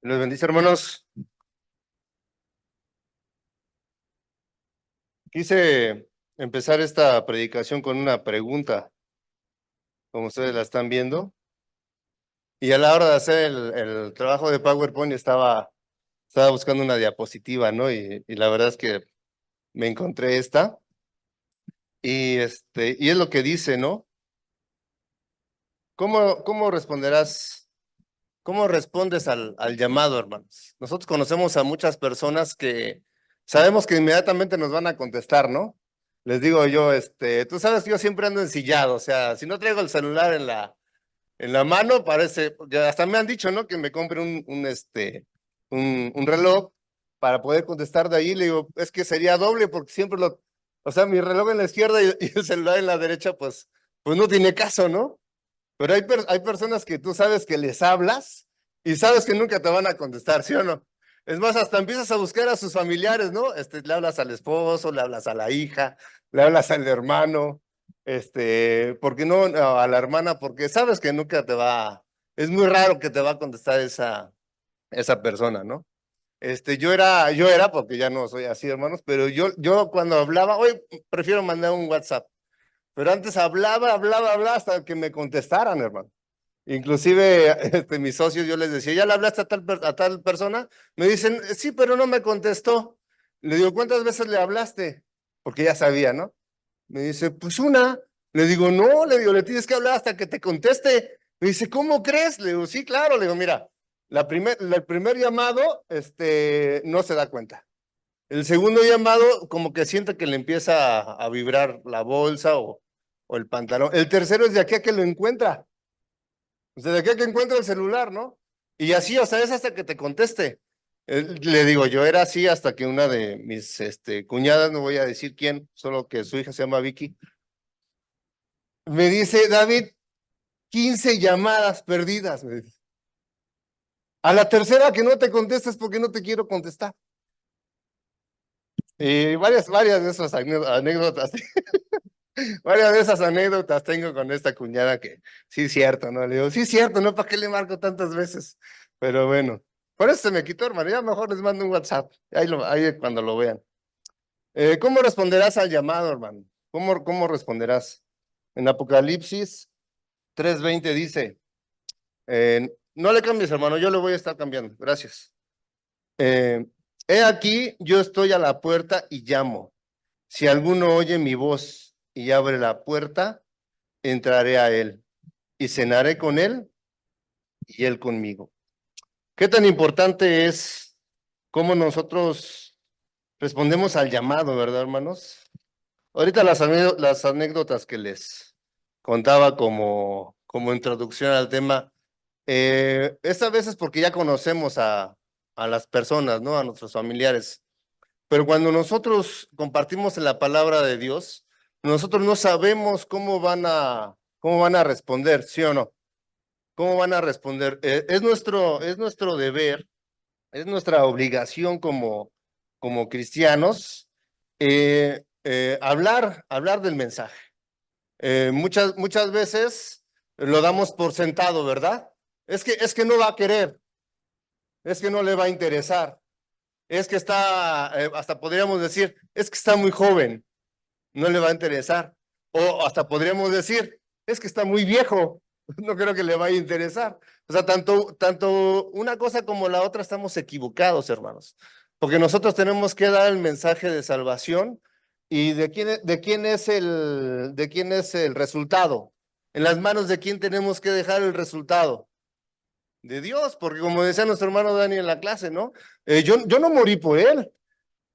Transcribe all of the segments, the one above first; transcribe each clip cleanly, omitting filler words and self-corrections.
Los bendice, hermanos. Quise empezar esta predicación con una pregunta, como ustedes la están viendo. Y a la hora de hacer el trabajo de PowerPoint estaba buscando una diapositiva, ¿no? Y la verdad es que me encontré esta. Y es lo que dice, ¿no? ¿Cómo responderás? ¿Cómo respondes al llamado, hermanos? Nosotros conocemos a muchas personas que sabemos que inmediatamente nos van a contestar, ¿no? Les digo yo, tú sabes que yo siempre ando ensillado, o sea, si no traigo el celular en la mano, parece, ya hasta me han dicho, ¿no? Que me compre un reloj para poder contestar de ahí. Le digo, es que sería doble porque o sea, mi reloj en la izquierda y el celular en la derecha, pues no tiene caso, ¿no? Pero hay personas que tú sabes que les hablas y sabes que nunca te van a contestar, ¿sí o no? Es más, hasta empiezas a buscar a sus familiares, ¿no? Le hablas al esposo, le hablas a la hija, le hablas al hermano, ¿por qué no a la hermana? Porque sabes que nunca es muy raro que te va a contestar esa persona, ¿no? Yo era, porque ya no soy así, hermanos, pero yo cuando hablaba, hoy prefiero mandar un WhatsApp, pero antes hablaba hasta que me contestaran, hermano. Inclusive, mis socios, yo les decía, ¿ya le hablaste a tal persona? Me dicen, sí, pero no me contestó. Le digo, ¿cuántas veces le hablaste? Porque ya sabía, ¿no? Me dice, pues una. Le digo, no, le tienes que hablar hasta que te conteste. Me dice, ¿cómo crees? Le digo, sí, claro. Le digo, mira, el primer llamado, no se da cuenta. El segundo llamado, como que siente que le empieza a vibrar la bolsa o el pantalón. El tercero es de aquí a que lo encuentra. O sea, de aquí a que encuentra el celular, ¿no? Y así, o sea, es hasta que te conteste. Le digo, yo era así hasta que una de mis cuñadas, no voy a decir quién, solo que su hija se llama Vicky, me dice, David, 15 llamadas perdidas. Me dice. A la tercera que no te contestes porque no te quiero contestar. Y varias de esas anécdotas, varias de esas anécdotas tengo con esta cuñada que sí es cierto, ¿no? Le digo, sí es cierto, ¿no? ¿Para qué le marco tantas veces? Pero bueno, por eso se me quitó, hermano. Ya mejor les mando un WhatsApp, ahí cuando lo vean. ¿Cómo responderás al llamado, hermano? ¿Cómo responderás? En Apocalipsis 3:20 dice, no le cambies, hermano, yo le voy a estar cambiando. Gracias. Eh, He aquí, yo estoy a la puerta y llamo. Si alguno oye mi voz y abre la puerta, entraré a él y cenaré con él y él conmigo. ¿Qué tan importante es cómo nosotros respondemos al llamado, verdad, hermanos? Ahorita las anécdotas que les contaba como introducción al tema, esta vez es porque ya conocemos a las personas, ¿no? A nuestros familiares. Pero cuando nosotros compartimos la palabra de Dios, nosotros no sabemos cómo van a responder, ¿sí o no? ¿Cómo van a responder? Es nuestro deber, es nuestra obligación como cristianos hablar del mensaje. Muchas veces lo damos por sentado, ¿verdad? Es que no va a querer, es que no le va a interesar, es que hasta podríamos decir, es que está muy joven, no le va a interesar. O hasta podríamos decir, es que está muy viejo, no creo que le vaya a interesar. O sea, tanto una cosa como la otra estamos equivocados, hermanos. Porque nosotros tenemos que dar el mensaje de salvación y de quién es el resultado. En las manos de quién tenemos que dejar el resultado. De Dios, porque como decía nuestro hermano Dani en la clase, ¿no? Yo no morí por él.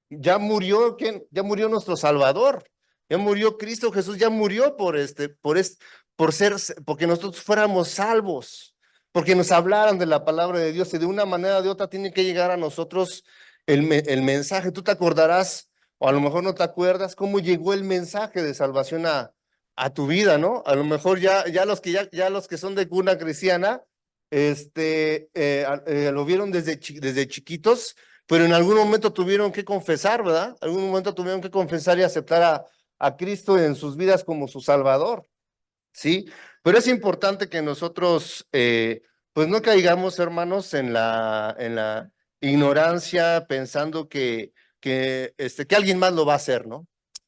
Ya murió, ¿quién? Ya murió nuestro Salvador. Ya murió Cristo Jesús, ya murió porque nosotros fuéramos salvos, porque nos hablaran de la palabra de Dios y de una manera o de otra tiene que llegar a nosotros el mensaje. Tú te acordarás, o a lo mejor no te acuerdas, cómo llegó el mensaje de salvación a tu vida, ¿no? A lo mejor ya los que son de cuna cristiana, lo vieron desde chiquitos, pero en algún momento tuvieron que confesar, ¿verdad? En algún momento tuvieron que confesar y aceptar a Cristo en sus vidas como su Salvador, ¿sí? Pero es importante que nosotros pues no caigamos, hermanos, en la ignorancia pensando que alguien más lo va a hacer, ¿no?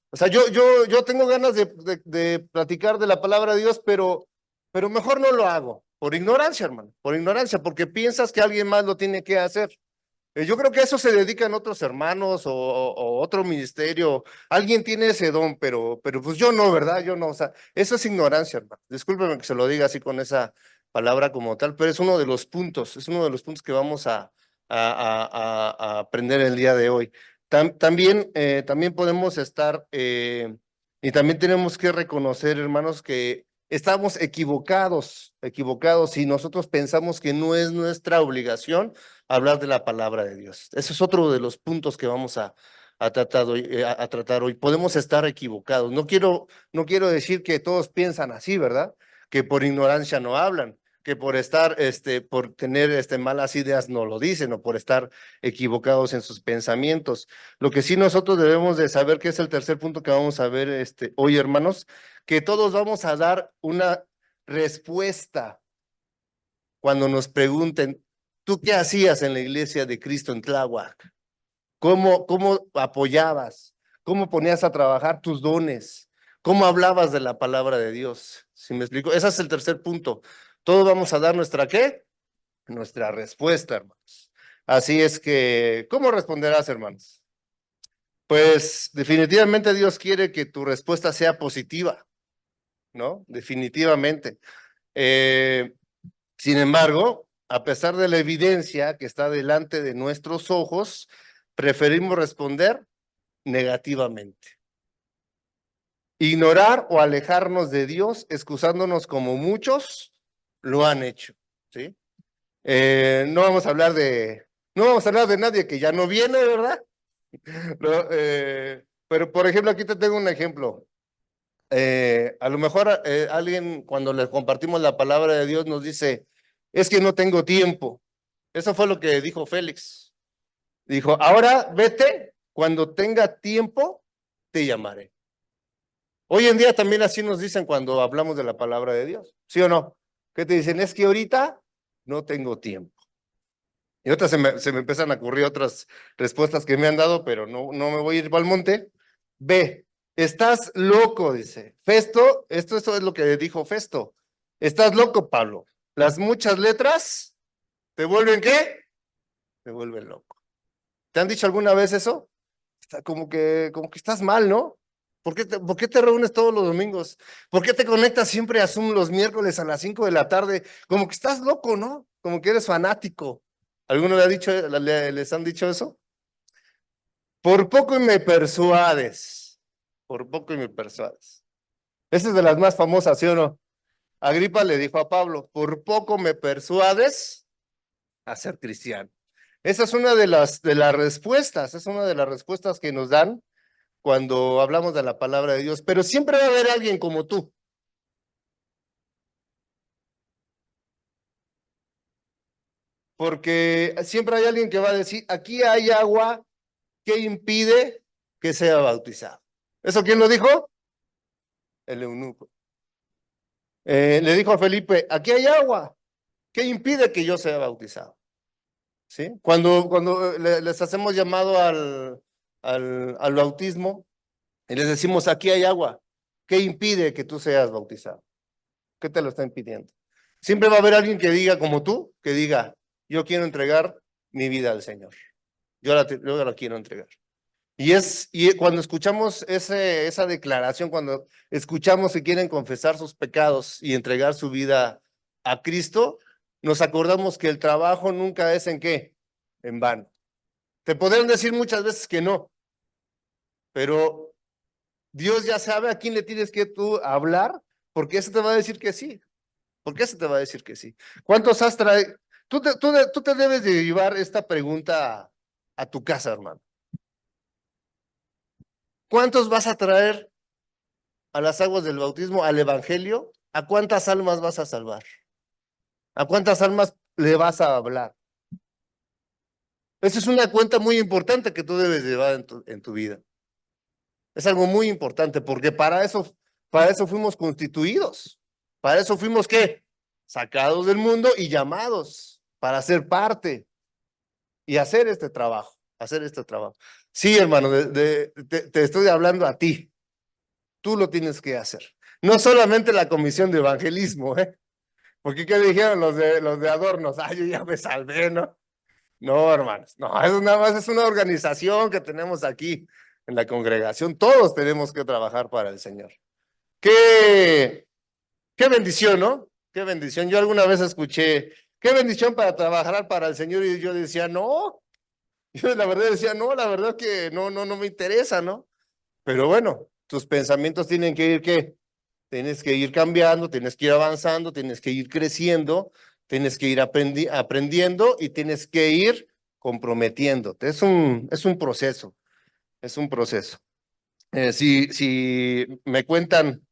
O sea, yo tengo ganas de platicar de la palabra de Dios, pero mejor no lo hago, por ignorancia, hermano, por ignorancia, porque piensas que alguien más lo tiene que hacer. Yo creo que a eso se dedican otros hermanos o otro ministerio. Alguien tiene ese don, pero pues yo no, ¿verdad? Yo no. O sea, eso es ignorancia, hermano. Discúlpeme que se lo diga así con esa palabra como tal, pero es uno de los puntos, es uno de los puntos que vamos a aprender el día de hoy. También podemos estar, y también tenemos que reconocer, hermanos, que estamos equivocados, y nosotros pensamos que no es nuestra obligación hablar de la palabra de Dios. Ese es otro de los puntos que vamos a tratar hoy, a tratar hoy. Podemos estar equivocados. No quiero decir que todos piensan así, ¿verdad? Que por ignorancia no hablan, que por tener malas ideas no lo dicen, o por estar equivocados en sus pensamientos. Lo que sí nosotros debemos de saber, que es el tercer punto que vamos a ver hoy, hermanos, que todos vamos a dar una respuesta cuando nos pregunten: ¿tú qué hacías en la iglesia de Cristo en Tláhuac? ¿Cómo apoyabas? ¿Cómo ponías a trabajar tus dones? ¿Cómo hablabas de la palabra de Dios? ¿Sí me explico? Ese es el tercer punto. Todos vamos a dar nuestra ¿qué? Nuestra respuesta, hermanos. Así es que, ¿cómo responderás, hermanos? Pues definitivamente Dios quiere que tu respuesta sea positiva, ¿no? Definitivamente. Eh, Sin embargo, a pesar de la evidencia que está delante de nuestros ojos, preferimos responder negativamente. Ignorar o alejarnos de Dios, excusándonos como muchos lo han hecho, ¿sí? No vamos a hablar de nadie que ya no viene, ¿verdad? No, pero, por ejemplo, aquí te tengo un ejemplo. A lo mejor alguien, cuando le compartimos la palabra de Dios, nos dice: es que no tengo tiempo. Eso fue lo que dijo Félix. Dijo: ahora vete, cuando tenga tiempo, te llamaré. Hoy en día también así nos dicen cuando hablamos de la palabra de Dios, ¿sí o no? ¿Qué te dicen? Es que ahorita no tengo tiempo. Y otras se me empiezan a ocurrir otras respuestas que me han dado, pero no me voy a ir al monte. Ve, estás loco, dice Festo. Esto es lo que dijo Festo. Estás loco, Pablo. Las muchas letras te vuelven ¿qué? Te vuelven loco. ¿Te han dicho alguna vez eso? Como que estás mal, ¿no? ¿Por qué te reúnes todos los domingos? ¿Por qué te conectas siempre a Zoom los miércoles a las 5 de la tarde? Como que estás loco, ¿no? Como que eres fanático. ¿Alguno les han dicho eso? Por poco y me persuades. Por poco y me persuades. Esa es de las más famosas, ¿sí o no? Agripa le dijo a Pablo: por poco me persuades a ser cristiano. Esa es una de las respuestas, es una de las respuestas que nos dan cuando hablamos de la palabra de Dios, pero siempre va a haber alguien como tú, porque siempre hay alguien que va a decir: aquí hay agua que impide que sea bautizado. ¿Eso quién lo dijo? El eunuco. Le dijo a Felipe: aquí hay agua que impide que yo sea bautizado. ¿Sí? Cuando les hacemos llamado al bautismo y les decimos: aquí hay agua, ¿qué impide que tú seas bautizado? ¿Qué te lo está impidiendo? Siempre va a haber alguien que diga como tú, que diga: yo quiero entregar mi vida al Señor. Yo la quiero entregar. Y cuando escuchamos esa declaración, cuando escuchamos que quieren confesar sus pecados y entregar su vida a Cristo, nos acordamos que el trabajo nunca es ¿en qué? En vano. Te podrán decir muchas veces que no, pero Dios ya sabe a quién le tienes que tú hablar, porque ese te va a decir que sí. ¿Por qué se te va a decir que sí? ¿Cuántos has traído? Tú te debes de llevar esta pregunta a tu casa, hermano. ¿Cuántos vas a traer a las aguas del bautismo, al evangelio? ¿A cuántas almas vas a salvar? ¿A cuántas almas le vas a hablar? Esa es una cuenta muy importante que tú debes llevar en tu vida. Es algo muy importante, porque para eso fuimos constituidos. Para eso fuimos ¿qué? sacados del mundo y llamados para ser parte y hacer este trabajo, hacer este trabajo. Sí, hermano, te estoy hablando a ti. Tú lo tienes que hacer. No solamente la comisión de evangelismo, ¿eh? Porque ¿qué dijeron los de adornos? Ay, yo ya me salvé, ¿no? No, hermanos, no, eso nada más es una organización que tenemos aquí en la congregación. Todos tenemos que trabajar para el Señor. Qué, qué bendición, ¿no? Qué bendición. Yo alguna vez escuché, qué bendición para trabajar para el Señor y yo decía, no, yo la verdad decía, no, la verdad que no me interesa, ¿no? Pero bueno, tus pensamientos tienen que ir, ¿qué? Tienes que ir cambiando, tienes que ir avanzando, tienes que ir creciendo, tienes que ir aprendiendo y tienes que ir comprometiéndote. Es un proceso, es un proceso. Si me cuentan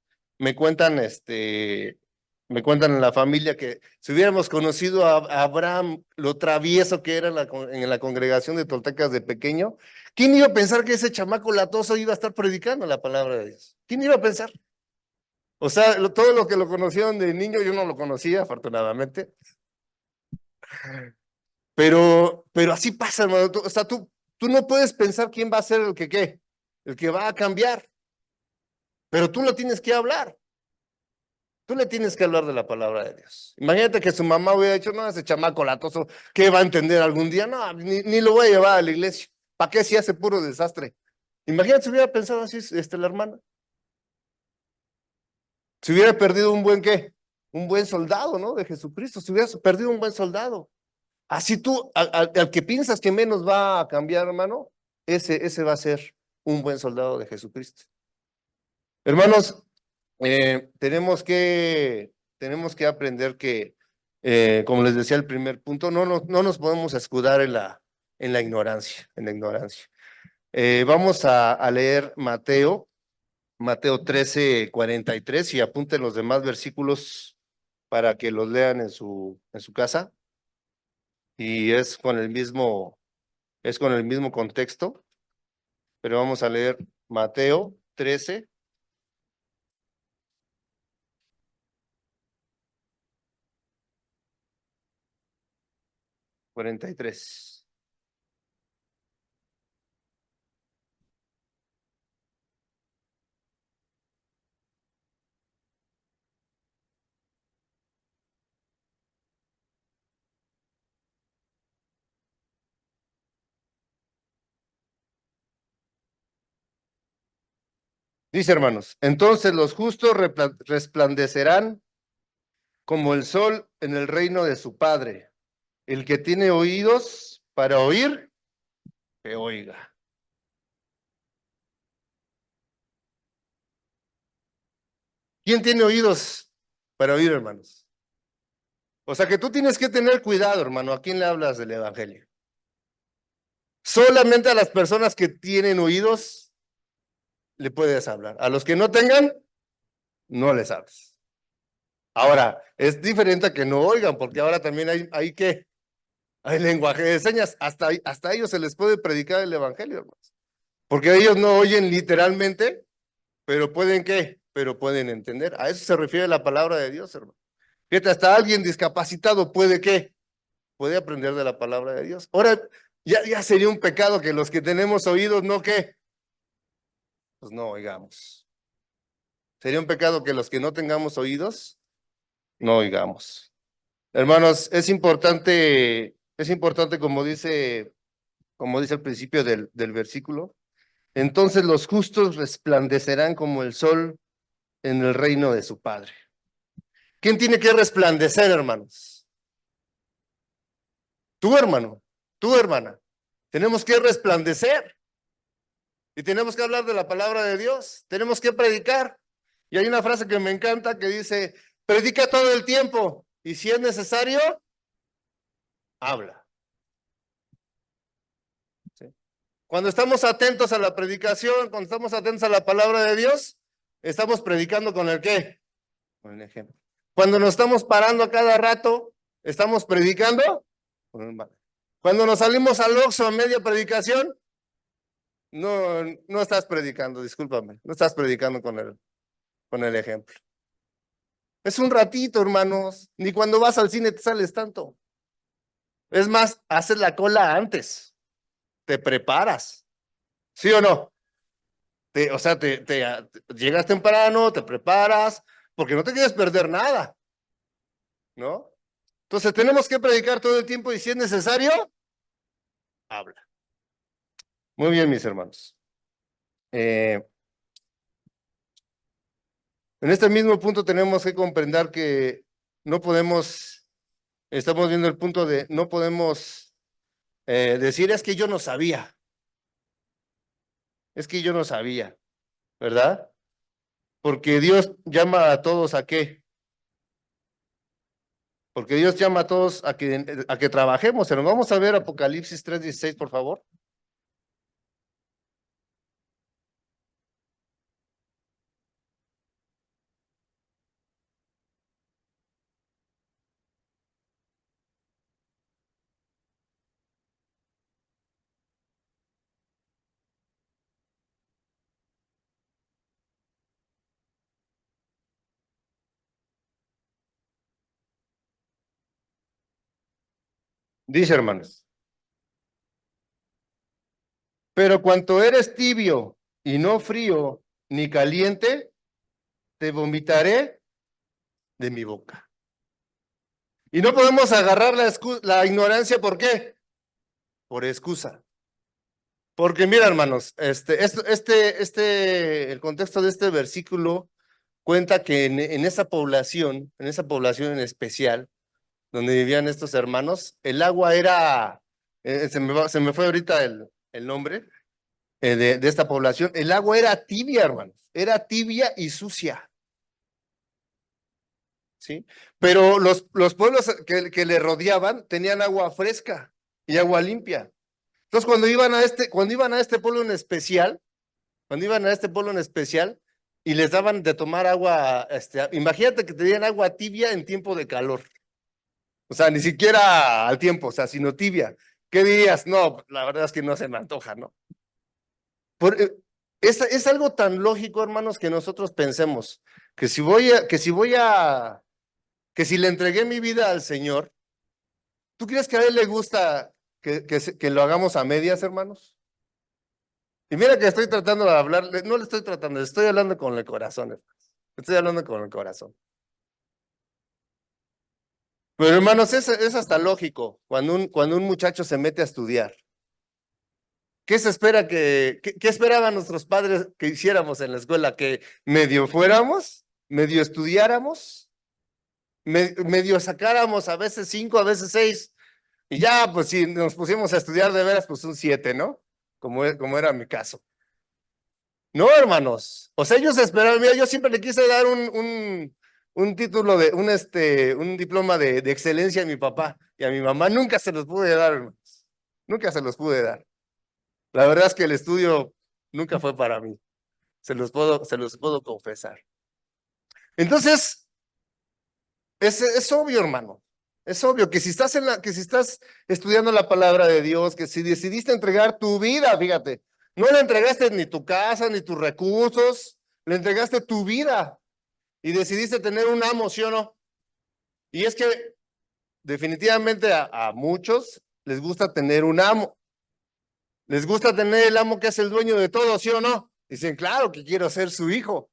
en la familia que si hubiéramos conocido a Abraham, lo travieso que era en la congregación de Toltecas de pequeño, ¿quién iba a pensar que ese chamaco latoso iba a estar predicando la palabra de Dios? ¿Quién iba a pensar? O sea, todo lo que lo conocieron de niño, yo no lo conocía, afortunadamente, pero así pasa, hermano. O sea, tú no puedes pensar quién va a ser el que qué, el que va a cambiar, pero tú lo tienes que hablar. Tú le tienes que hablar de la palabra de Dios. Imagínate que su mamá hubiera dicho, no, ese chamaco latoso, ¿qué va a entender algún día? No, ni lo voy a llevar a la iglesia. ¿Para qué si hace puro desastre? Imagínate si hubiera pensado así, la hermana. Si hubiera perdido un buen qué, un buen soldado, ¿no? De Jesucristo, si hubiera perdido un buen soldado. Así tú, al que piensas que menos va a cambiar, hermano, ese va a ser un buen soldado de Jesucristo. Hermanos, tenemos que aprender que, como les decía el primer punto, no nos podemos escudar en la ignorancia, en la ignorancia. Vamos a leer Mateo 13:43 y apunten los demás versículos para que los lean en su casa. Y es con el mismo contexto, pero vamos a leer Mateo 13:43. Dice, hermanos, entonces los justos resplandecerán como el sol en el reino de su Padre. El que tiene oídos para oír, que oiga. ¿Quién tiene oídos para oír, hermanos? O sea que tú tienes que tener cuidado, hermano, ¿a quién le hablas del Evangelio? Solamente a las personas que tienen oídos le puedes hablar. A los que no tengan, no les hables. Ahora, es diferente a que no oigan, porque ahora también hay que, hay lenguaje de señas, hasta ellos se les puede predicar el evangelio, hermanos. Porque ellos no oyen literalmente, pero pueden qué, pero pueden entender. A eso se refiere la palabra de Dios, hermano. Fíjate, hasta alguien discapacitado puede qué, puede aprender de la palabra de Dios. Ahora, ya sería un pecado que los que tenemos oídos no qué, pues no oigamos. Sería un pecado que los que no tengamos oídos no oigamos. Hermanos, es importante como dice al principio del versículo, entonces los justos resplandecerán como el sol en el reino de su Padre. ¿Quién tiene que resplandecer, hermanos? Tú, hermano, tú, hermana. Tenemos que resplandecer y tenemos que hablar de la palabra de Dios. Tenemos que predicar. Y hay una frase que me encanta que dice, predica todo el tiempo y si es necesario, habla. ¿Sí? Cuando estamos atentos a la predicación, cuando estamos atentos a la palabra de Dios, estamos predicando con el qué, con el ejemplo. Cuando nos estamos parando a cada rato, estamos predicando con el mal. Cuando nos salimos al Oxxo a media predicación, no estás predicando, discúlpame, no estás predicando con el ejemplo. Es un ratito, hermanos. Ni cuando vas al cine te sales tanto. Es más, haces la cola antes. Te preparas. ¿Sí o no? O sea, llegas temprano, te preparas, porque no te quieres perder nada, ¿no? Entonces tenemos que predicar todo el tiempo y si es necesario, habla. Muy bien, mis hermanos. En este mismo punto tenemos que comprender que no podemos, estamos viendo el punto de no podemos decir es que yo no sabía, es que yo no sabía, ¿verdad? Porque Dios llama a todos a qué, porque Dios llama a todos a que trabajemos. Pero vamos a ver Apocalipsis 3:16, por favor. Dice, hermanos, pero cuanto eres tibio y no frío ni caliente, te vomitaré de mi boca. Y no podemos agarrar la ignorancia, ¿por qué? Por excusa. Porque mira, hermanos, el contexto de este versículo cuenta que en esa población en especial, donde vivían estos hermanos, el agua era, se me fue ahorita el nombre de esta población, el agua era tibia, hermanos, era tibia y sucia, ¿sí? Pero los pueblos que le rodeaban tenían agua fresca y agua limpia. Entonces, cuando iban a este pueblo en especial, cuando iban a este pueblo en especial y les daban de tomar agua, imagínate que te dieran agua tibia en tiempo de calor. O sea, ni siquiera al tiempo, o sea, sino tibia. ¿Qué dirías? No, la verdad es que no se me antoja, ¿no? Por, es algo tan lógico, hermanos, que nosotros pensemos que si le entregué mi vida al Señor, ¿tú crees que a Él le gusta que lo hagamos a medias, hermanos? Y mira que estoy tratando de hablar, no le estoy tratando, estoy hablando con el corazón, hermanos. Estoy hablando con el corazón. Pero hermanos, es hasta lógico cuando un muchacho se mete a estudiar. ¿Qué se espera qué esperaban nuestros padres que hiciéramos en la escuela? Que medio fuéramos, medio estudiáramos, medio sacáramos a veces 5, a veces 6, y ya, pues si nos pusimos a estudiar de veras, pues un 7, ¿no? Como era mi caso. No, hermanos. O sea, ellos esperaban, mira, yo siempre le quise dar un título un diploma de excelencia a mi papá y a mi mamá. Nunca se los pude dar, hermanos. Nunca se los pude dar. La verdad es que el estudio nunca fue para mí. Se los puedo confesar. Entonces, es obvio, hermano. Es obvio que que si estás estudiando la palabra de Dios, que si decidiste entregar tu vida, fíjate, no le entregaste ni tu casa, ni tus recursos, le entregaste tu vida y decidiste tener un amo, ¿sí o no? Y es que definitivamente a muchos les gusta tener un amo. Les gusta tener el amo que es el dueño de todo, ¿sí o no? Dicen, claro que quiero ser su hijo,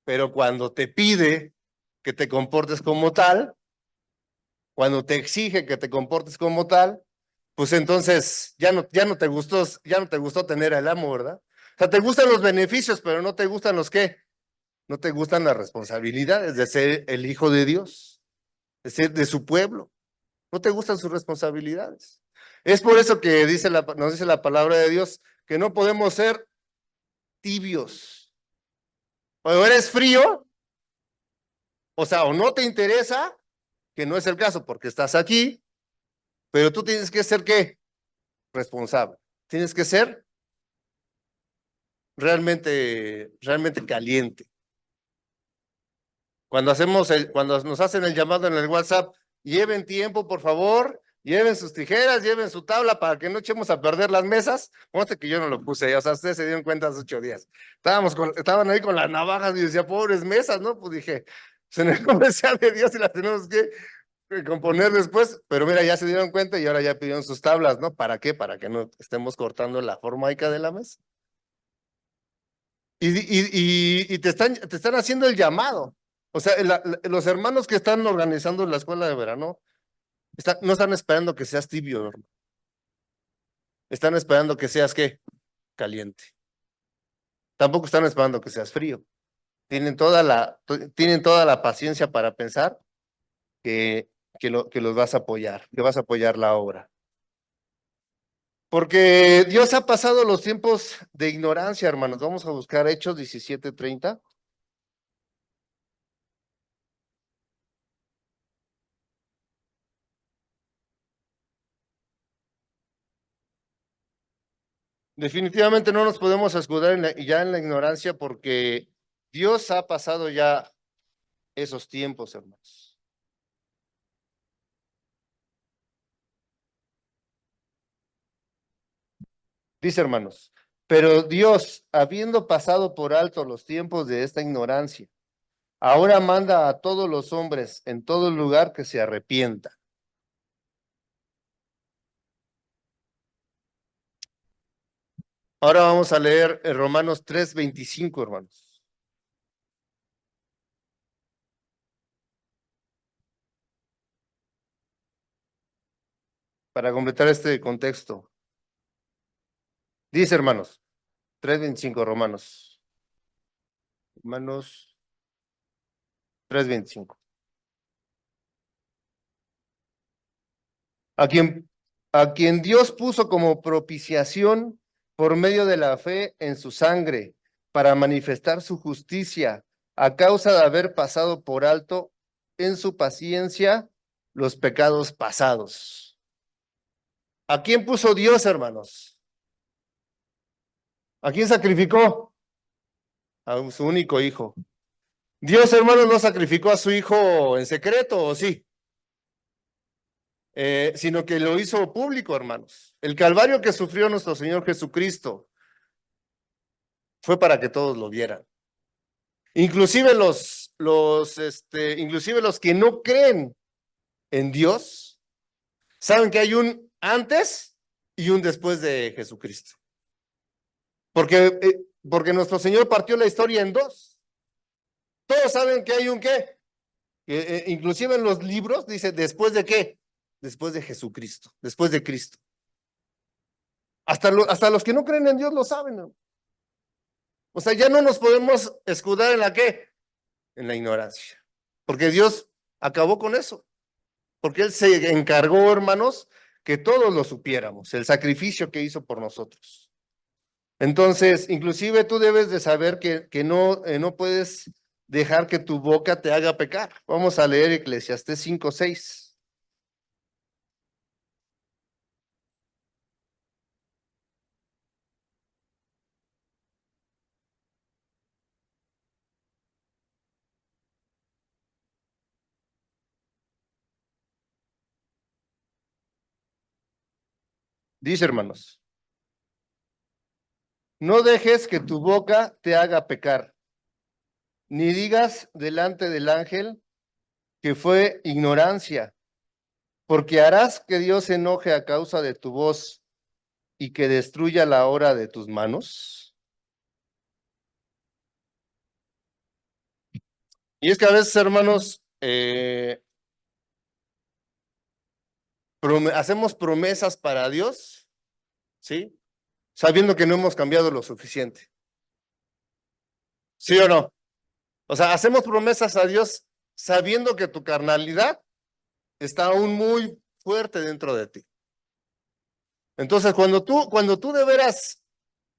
pero cuando te pide que te comportes como tal, cuando te exige que te comportes como tal, pues entonces ya no te gustó tener al amo, ¿verdad? O sea, te gustan los beneficios, pero no te gustan los qué, no te gustan las responsabilidades de ser el hijo de Dios, de ser de su pueblo, no te gustan sus responsabilidades. Es por eso que nos dice la palabra de Dios que no podemos ser tibios. O eres frío, o sea, o no te interesa, que no es el caso porque estás aquí, pero tú tienes que ser ¿qué? Responsable. Tienes que ser realmente caliente. Cuando nos hacen el llamado en el WhatsApp, lleven tiempo, por favor, lleven sus tijeras, lleven su tabla para que no echemos a perder las mesas. Conste que yo no lo puse, o sea, ustedes se dieron cuenta hace 8 días. Estaban ahí con las navajas y decía, pobres mesas, ¿no? Pues dije, en el nombre sea de Dios y las tenemos que componer después, pero mira, ya se dieron cuenta y ahora ya pidieron sus tablas, ¿no? ¿Para qué? Para que no estemos cortando la formaica de la mesa. Y te están haciendo el llamado. O sea, los hermanos que están organizando la escuela de verano no están esperando que seas tibio, hermano. Están esperando que seas, ¿qué? Caliente. Tampoco están esperando que seas frío. Tienen toda la paciencia para pensar que, que los vas a apoyar, que vas a apoyar la obra. Porque Dios ha pasado los tiempos de ignorancia, hermanos. Vamos a buscar Hechos 17:30. Definitivamente no nos podemos escudar ya en la ignorancia porque Dios ha pasado ya esos tiempos, hermanos. Dice, hermanos, pero Dios, habiendo pasado por alto los tiempos de esta ignorancia, ahora manda a todos los hombres en todo lugar que se arrepientan. Ahora vamos a leer Romanos 3:25, hermanos, para completar este contexto. Dice, hermanos, 3:25, Romanos 3:25. A quien, a quien Dios puso como propiciación por medio de la fe en su sangre, para manifestar su justicia a causa de haber pasado por alto en su paciencia los pecados pasados. ¿A quién puso Dios, hermanos? ¿A quién sacrificó? A su único hijo. Dios, hermanos, no sacrificó a su hijo en secreto, ¿o sí? Sino que lo hizo público, hermanos. El calvario que sufrió nuestro Señor Jesucristo fue para que todos lo vieran. Inclusive inclusive los que no creen en Dios, saben que hay un antes y un después de Jesucristo. Porque nuestro Señor partió la historia en dos. Todos saben que hay un qué. Inclusive en los libros dice, ¿después de qué? Después de Jesucristo, después de Cristo. Hasta los que no creen en Dios lo saben, ¿no? O sea, ya no nos podemos escudar en la qué, en la ignorancia. Porque Dios acabó con eso. Porque Él se encargó, hermanos, que todos lo supiéramos, el sacrificio que hizo por nosotros. Entonces, inclusive tú debes de saber que no puedes dejar que tu boca te haga pecar. Vamos a leer Eclesiastés 5:6. Dice, hermanos, no dejes que tu boca te haga pecar, ni digas delante del ángel que fue ignorancia, porque harás que Dios se enoje a causa de tu voz y que destruya la obra de tus manos. Y es que a veces, hermanos, hacemos promesas para Dios, ¿sí? Sabiendo que no hemos cambiado lo suficiente. ¿Sí o no? O sea, hacemos promesas a Dios sabiendo que tu carnalidad está aún muy fuerte dentro de ti. Entonces, cuando tú de veras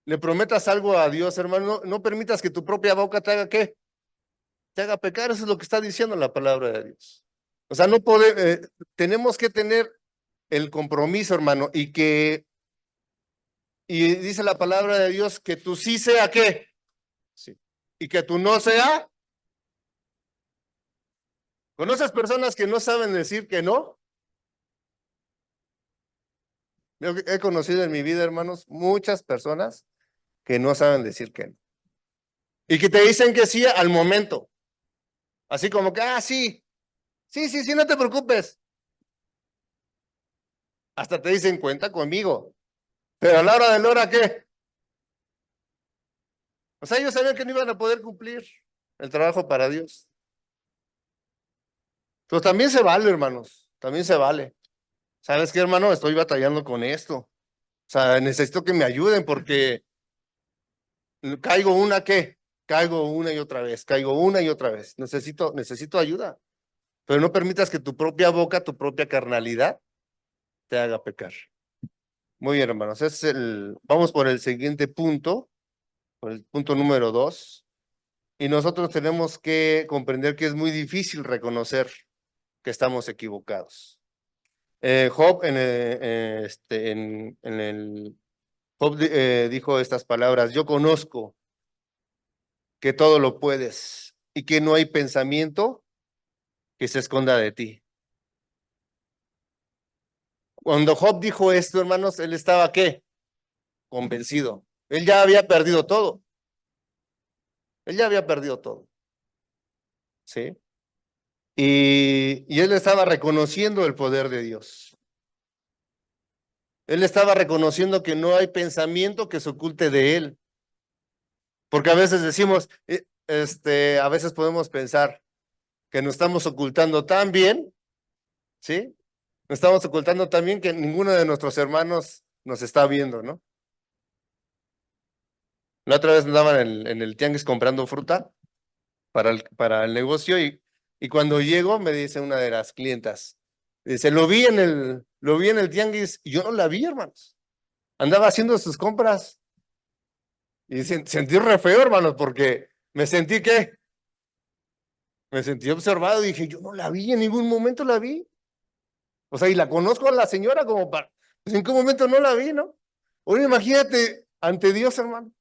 le prometas algo a Dios, hermano, no permitas que tu propia boca te haga qué, te haga pecar. Eso es lo que está diciendo la palabra de Dios. O sea, tenemos que tener el compromiso, hermano, y dice la palabra de Dios que tú sí sea qué, sí, y que tú no sea. ¿Conoces personas que no saben decir que no? Yo he conocido en mi vida, hermanos, muchas personas que no saben decir que no. Y que te dicen que sí al momento. Así como que, sí, sí, sí, sí, no te preocupes. Hasta te dicen cuenta conmigo. Pero a la hora de la hora, ¿qué? O sea, ellos sabían que no iban a poder cumplir el trabajo para Dios. Pues también se vale, hermanos. También se vale. ¿Sabes qué, hermano? Estoy batallando con esto. O sea, necesito que me ayuden porque caigo una, ¿qué? Caigo una y otra vez, caigo una y otra vez. Necesito ayuda. Pero no permitas que tu propia boca, tu propia carnalidad te haga pecar. Muy bien, hermanos. Vamos por el siguiente punto, por el punto número 2. Y nosotros tenemos que comprender que es muy difícil reconocer que estamos equivocados. Job dijo estas palabras: yo conozco que todo lo puedes y que no hay pensamiento que se esconda de ti. Cuando Job dijo esto, hermanos, él estaba ¿qué? Convencido. Él ya había perdido todo. Él ya había perdido todo. ¿Sí? Y él estaba reconociendo el poder de Dios. Él estaba reconociendo que no hay pensamiento que se oculte de él. Porque a veces decimos, a veces podemos pensar que nos estamos ocultando tan bien, ¿sí? Nos estamos ocultando tan bien que ninguno de nuestros hermanos nos está viendo, ¿no? La otra vez andaban en el tianguis comprando fruta para el negocio y cuando llego me dice una de las clientas, dice, lo vi en el tianguis y yo no la vi, hermanos. Andaba haciendo sus compras y sentí re feo, hermanos, porque me sentí ¿qué? Me sentí observado y dije, yo no la vi, en ningún momento la vi. O sea, y la conozco a la señora como para, pues en qué momento no la vi, ¿no? Oye, imagínate ante Dios, hermano.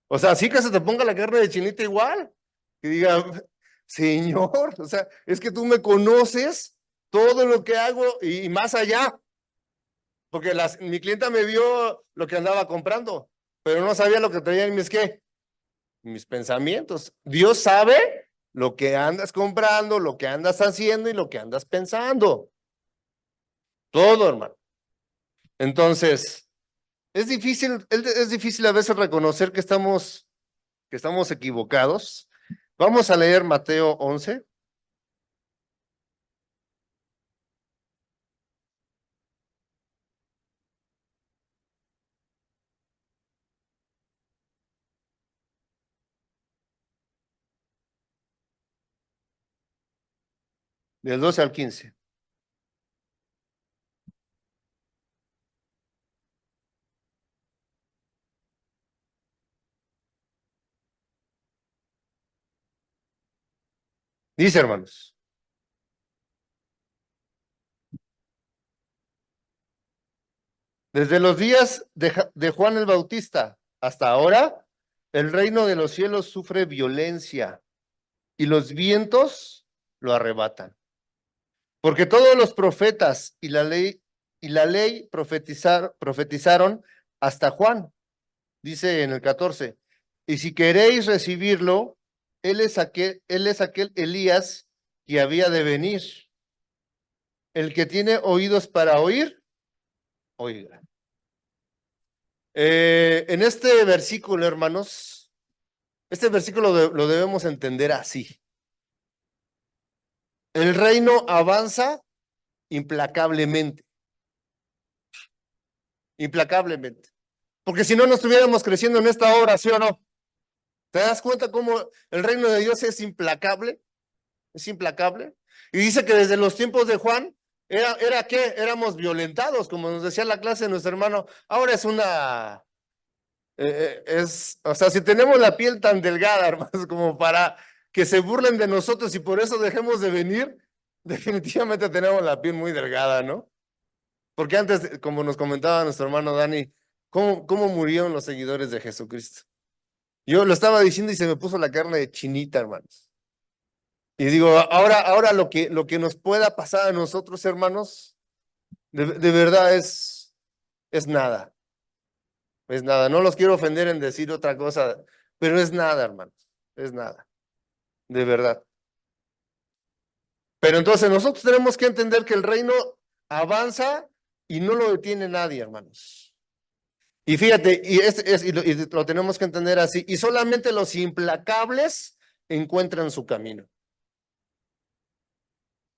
O sea, así que se te ponga la carne de chinita igual. Y diga, Señor, o sea, es que tú me conoces todo lo que hago y más allá. Porque mi clienta me vio lo que andaba comprando, pero no sabía lo que traía en ¿qué? Mis pensamientos. Dios sabe lo que andas comprando, lo que andas haciendo y lo que andas pensando. Todo, hermano. Entonces, es difícil a veces reconocer que estamos equivocados. Vamos a leer Mateo 11, del 12 al 15. Dice, hermanos, desde los días de Juan el Bautista hasta ahora, el reino de los cielos sufre violencia y los vientos lo arrebatan. Porque todos los profetas y la ley profetizaron hasta Juan, dice en el 14. Y si queréis recibirlo, él es aquel Elías que había de venir. El que tiene oídos para oír, oiga. En este versículo, hermanos, este versículo lo debemos entender así. El reino avanza implacablemente, implacablemente. Porque si no, no estuviéramos creciendo en esta obra, ¿sí o no? ¿Te das cuenta cómo el reino de Dios es implacable? Es implacable. Y dice que desde los tiempos de Juan, ¿era qué? Éramos violentados, como nos decía la clase de nuestro hermano. Ahora o sea, si tenemos la piel tan delgada, hermanos, como para que se burlen de nosotros y por eso dejemos de venir, definitivamente tenemos la piel muy delgada, ¿no? Porque antes, como nos comentaba nuestro hermano Dani, ¿cómo murieron los seguidores de Jesucristo? Yo lo estaba diciendo y se me puso la carne de chinita, hermanos. Y digo, ahora lo que nos pueda pasar a nosotros, hermanos, de verdad es nada. Es nada. No los quiero ofender en decir otra cosa, pero es nada, hermanos. Es nada. de verdad. Pero entonces nosotros tenemos que entender que el reino avanza y no lo detiene nadie, hermanos. Y fíjate, y lo tenemos que entender así, y solamente los implacables encuentran su camino.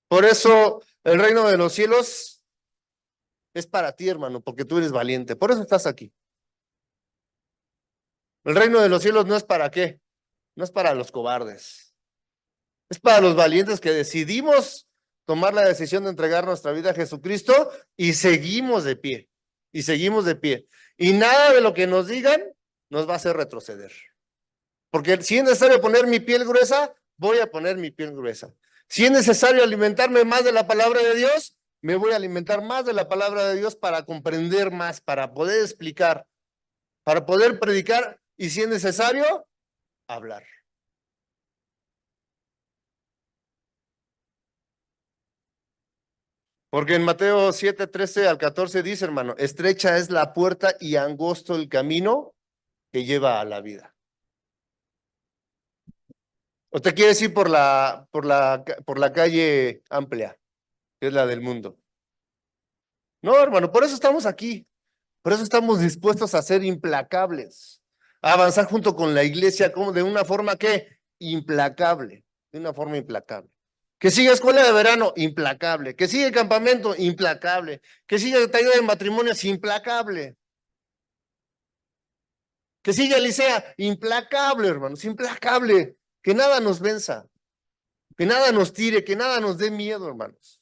Por eso el reino de los cielos es para ti, hermano, porque tú eres valiente. Por eso estás aquí. El reino de los cielos no es para qué, no es para los cobardes. Es para los valientes que decidimos tomar la decisión de entregar nuestra vida a Jesucristo y seguimos de pie. Y seguimos de pie. Y nada de lo que nos digan nos va a hacer retroceder. Porque si es necesario poner mi piel gruesa, voy a poner mi piel gruesa. Si es necesario alimentarme más de la palabra de Dios, me voy a alimentar más de la palabra de Dios para comprender más, para poder explicar, para poder predicar y si es necesario, hablar. Porque en Mateo 7, 13 al 14 dice, hermano, estrecha es la puerta y angosto el camino que lleva a la vida. ¿O te quieres ir por la calle amplia, que es la del mundo? No, hermano, por eso estamos aquí. Por eso estamos dispuestos a ser implacables, a avanzar junto con la iglesia como de una forma que implacable, de una forma implacable. Que siga escuela de verano, implacable. Que siga campamento, implacable. Que siga taller de matrimonios, implacable. Que siga Licea, implacable, hermanos, implacable. Que nada nos venza, que nada nos tire, que nada nos dé miedo, hermanos.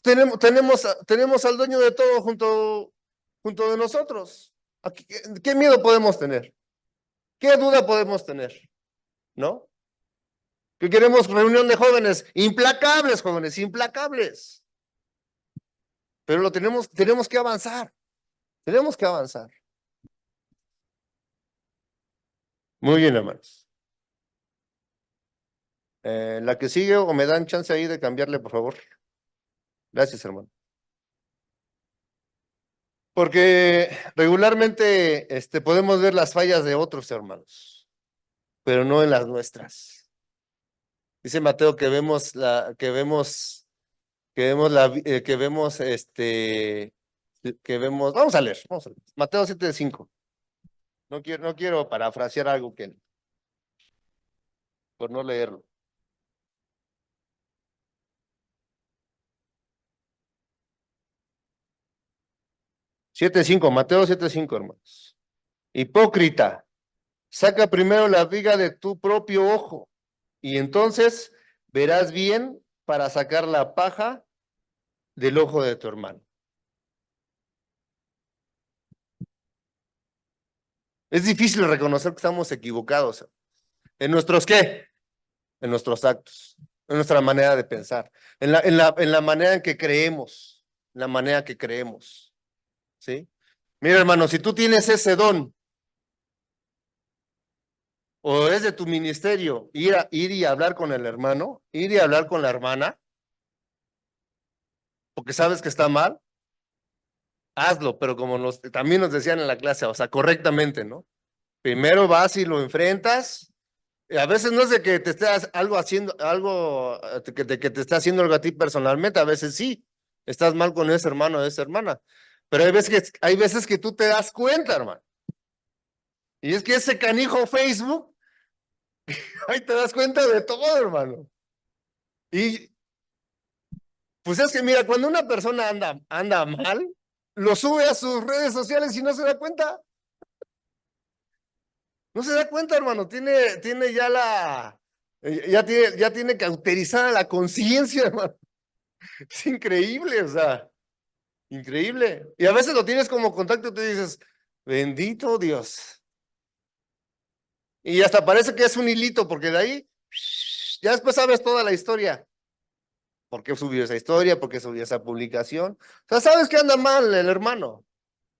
Tenemos al dueño de todo junto de nosotros. ¿Qué miedo podemos tener? ¿Qué duda podemos tener? ¿No? Que queremos reunión de jóvenes, jóvenes, implacables. Pero tenemos que avanzar. Tenemos que avanzar. Muy bien, hermanos. La que sigue, o me dan chance ahí de cambiarle, por favor. Gracias, hermano. Porque regularmente podemos ver las fallas de otros hermanos, pero no en las nuestras. Dice Mateo vamos a leer. Mateo 7:5. No quiero parafrasear algo por no leerlo. 7:5, Mateo 7:5, hermanos. Hipócrita, saca primero la viga de tu propio ojo, y entonces verás bien para sacar la paja del ojo de tu hermano. Es difícil reconocer que estamos equivocados. ¿En nuestros qué? En nuestros actos, en nuestra manera de pensar, en la manera en que creemos, la manera que creemos. ¿Sí? Mira, hermano, si tú tienes ese don, o es de tu ministerio, ir y hablar con el hermano, ir y hablar con la hermana, porque sabes que está mal, hazlo, pero como también nos decían en la clase, o sea, correctamente, ¿no? Primero vas y lo enfrentas. A veces no es de que te estés de que te esté haciendo algo a ti personalmente, a veces sí, estás mal con ese hermano o esa hermana, pero hay veces que tú te das cuenta, hermano. Y es que ese canijo Facebook, ahí te das cuenta de todo, hermano. Y pues es que mira, cuando una persona anda mal, lo sube a sus redes sociales y no se da cuenta. No se da cuenta, hermano. Tiene ya tiene cauterizada la conciencia, hermano. Es increíble, o sea, increíble. Y a veces lo tienes como contacto y tú dices, bendito Dios. Y hasta parece que es un hilito, porque de ahí ya después sabes toda la historia. ¿Por qué subió esa historia? ¿Por qué subió esa publicación? O sea, sabes que anda mal el hermano,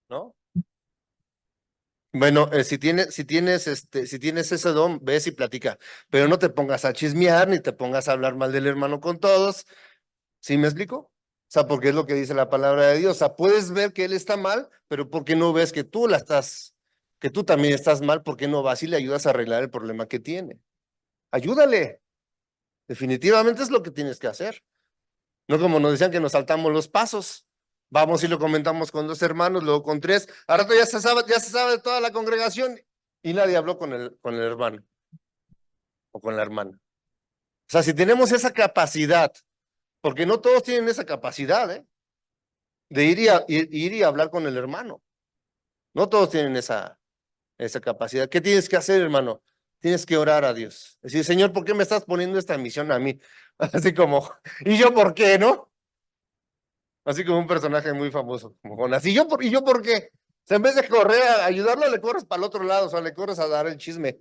¿no? Bueno, si tienes ese don, ves y platica, pero no te pongas a chismear ni te pongas a hablar mal del hermano con todos. ¿Sí me explico? O sea, porque es lo que dice la palabra de Dios. O sea, puedes ver que él está mal, pero ¿por qué no ves que tú también estás mal? ¿Por qué no vas y le ayudas a arreglar el problema que tiene? Ayúdale. Definitivamente es lo que tienes que hacer. No como nos decían que nos saltamos los pasos. Vamos y lo comentamos con 2 hermanos, luego con 3. Ahora ya se sabe de toda la congregación y nadie habló con el hermano o con la hermana. O sea, si tenemos esa capacidad, porque no todos tienen esa capacidad, de ir y hablar con el hermano. No todos tienen esa capacidad. ¿Qué tienes que hacer, hermano? Tienes que orar a Dios. Decir, Señor, ¿por qué me estás poniendo esta misión a mí? Así como, ¿y yo por qué, no? Así como un personaje muy famoso, como Jonás. ¿Y yo por qué? O sea, en vez de correr a ayudarlo, le corres para el otro lado, o sea, le corres a dar el chisme.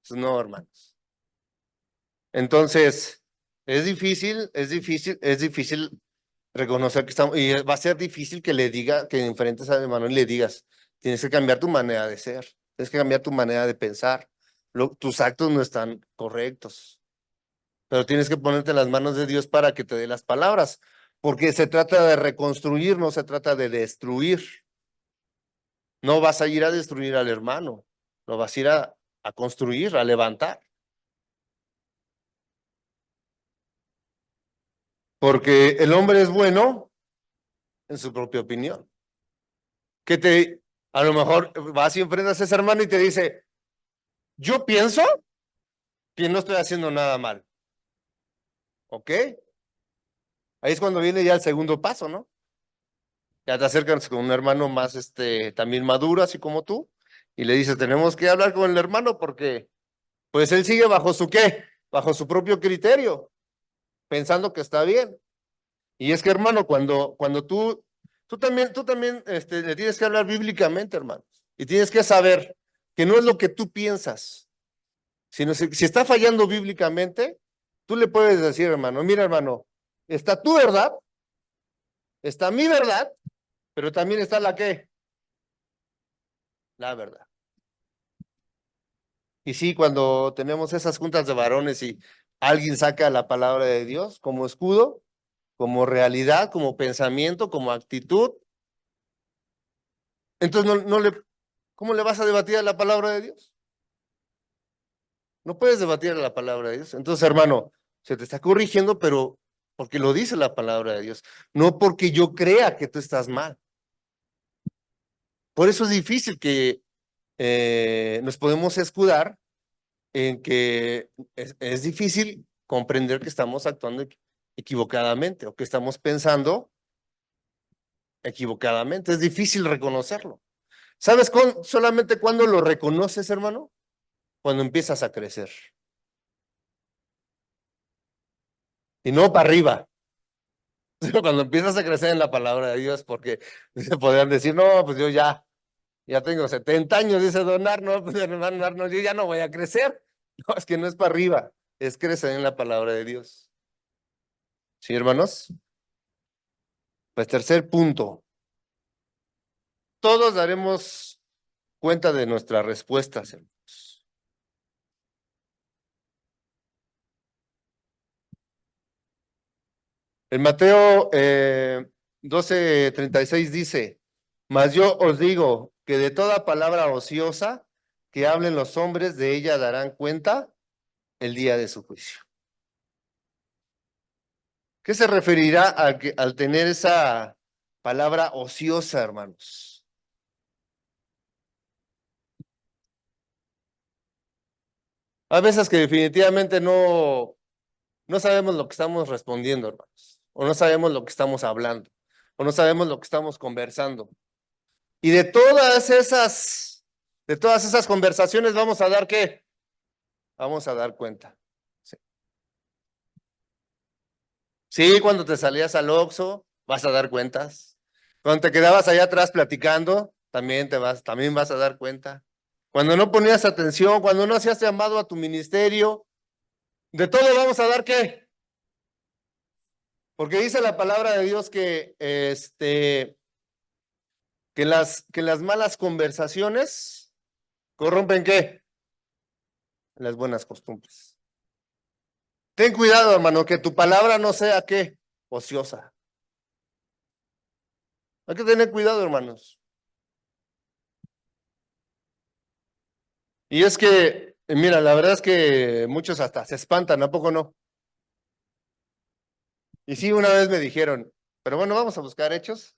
Pues no, hermanos. Entonces, es difícil reconocer que estamos, y va a ser difícil que le diga, que enfrentes al hermano y le digas, tienes que cambiar tu manera de ser, tienes que cambiar tu manera de pensar. Tus actos no están correctos, pero tienes que ponerte en las manos de Dios para que te dé las palabras, porque se trata de reconstruir, no se trata de destruir. No vas a ir a destruir al hermano, lo vas a ir a construir, a levantar. Porque el hombre es bueno en su propia opinión. A lo mejor vas y enfrentas a ese hermano y te dice, yo pienso que no estoy haciendo nada mal. ¿Ok? Ahí es cuando viene ya el segundo paso, ¿no? Ya te acercas con un hermano más, también maduro, así como tú, y le dices, tenemos que hablar con el hermano porque, pues él sigue bajo su qué, bajo su propio criterio, pensando que está bien. Y es que, hermano, cuando tú también, le tienes que hablar bíblicamente, hermano, y tienes que saber que no es lo que tú piensas, sino si está fallando bíblicamente, tú le puedes decir, hermano, mira, hermano, está tu verdad, está mi verdad, pero también está la qué, la verdad. Y sí, cuando tenemos esas juntas de varones y alguien saca la palabra de Dios como escudo, como realidad, como pensamiento, como actitud, entonces ¿cómo le vas a debatir a la palabra de Dios? No puedes debatir a la palabra de Dios. Entonces, hermano, se te está corrigiendo, pero porque lo dice la palabra de Dios, no porque yo crea que tú estás mal. Por eso es difícil que nos podemos escudar en que es difícil comprender que estamos actuando equivocadamente o que estamos pensando equivocadamente. Es difícil reconocerlo. ¿Sabes solamente cuando lo reconoces, hermano? Cuando empiezas a crecer. Y no para arriba. Cuando empiezas a crecer en la palabra de Dios, porque se podrían decir, no, pues yo ya tengo 70 años, dice don Arnold, pues hermano Arnold, yo ya no voy a crecer. No, es que no es para arriba, es crecer en la palabra de Dios. ¿Sí, hermanos? Pues tercer punto, todos daremos cuenta de nuestras respuestas, hermanos. En Mateo 12:36 dice, mas yo os digo que de toda palabra ociosa que hablen los hombres, de ella darán cuenta el día de su juicio. ¿Qué se referirá al tener esa palabra ociosa, hermanos? Hay veces que definitivamente no sabemos lo que estamos respondiendo, hermanos, o no sabemos lo que estamos hablando, o no sabemos lo que estamos conversando. Y de todas esas conversaciones vamos a dar ¿qué? Vamos a dar cuenta. Sí, sí, cuando te salías al Oxxo, vas a dar cuentas. Cuando te quedabas allá atrás platicando, también vas a dar cuenta. Cuando no ponías atención, cuando no hacías llamado a tu ministerio, de todo vamos a dar ¿qué? Porque dice la palabra de Dios que las malas conversaciones corrompen ¿qué? Las buenas costumbres. Ten cuidado, hermano, que tu palabra no sea ¿qué? Ociosa. Hay que tener cuidado, hermanos. Y es que, mira, la verdad es que muchos hasta se espantan, ¿a poco no? Y sí, una vez me dijeron, pero bueno, vamos a buscar hechos.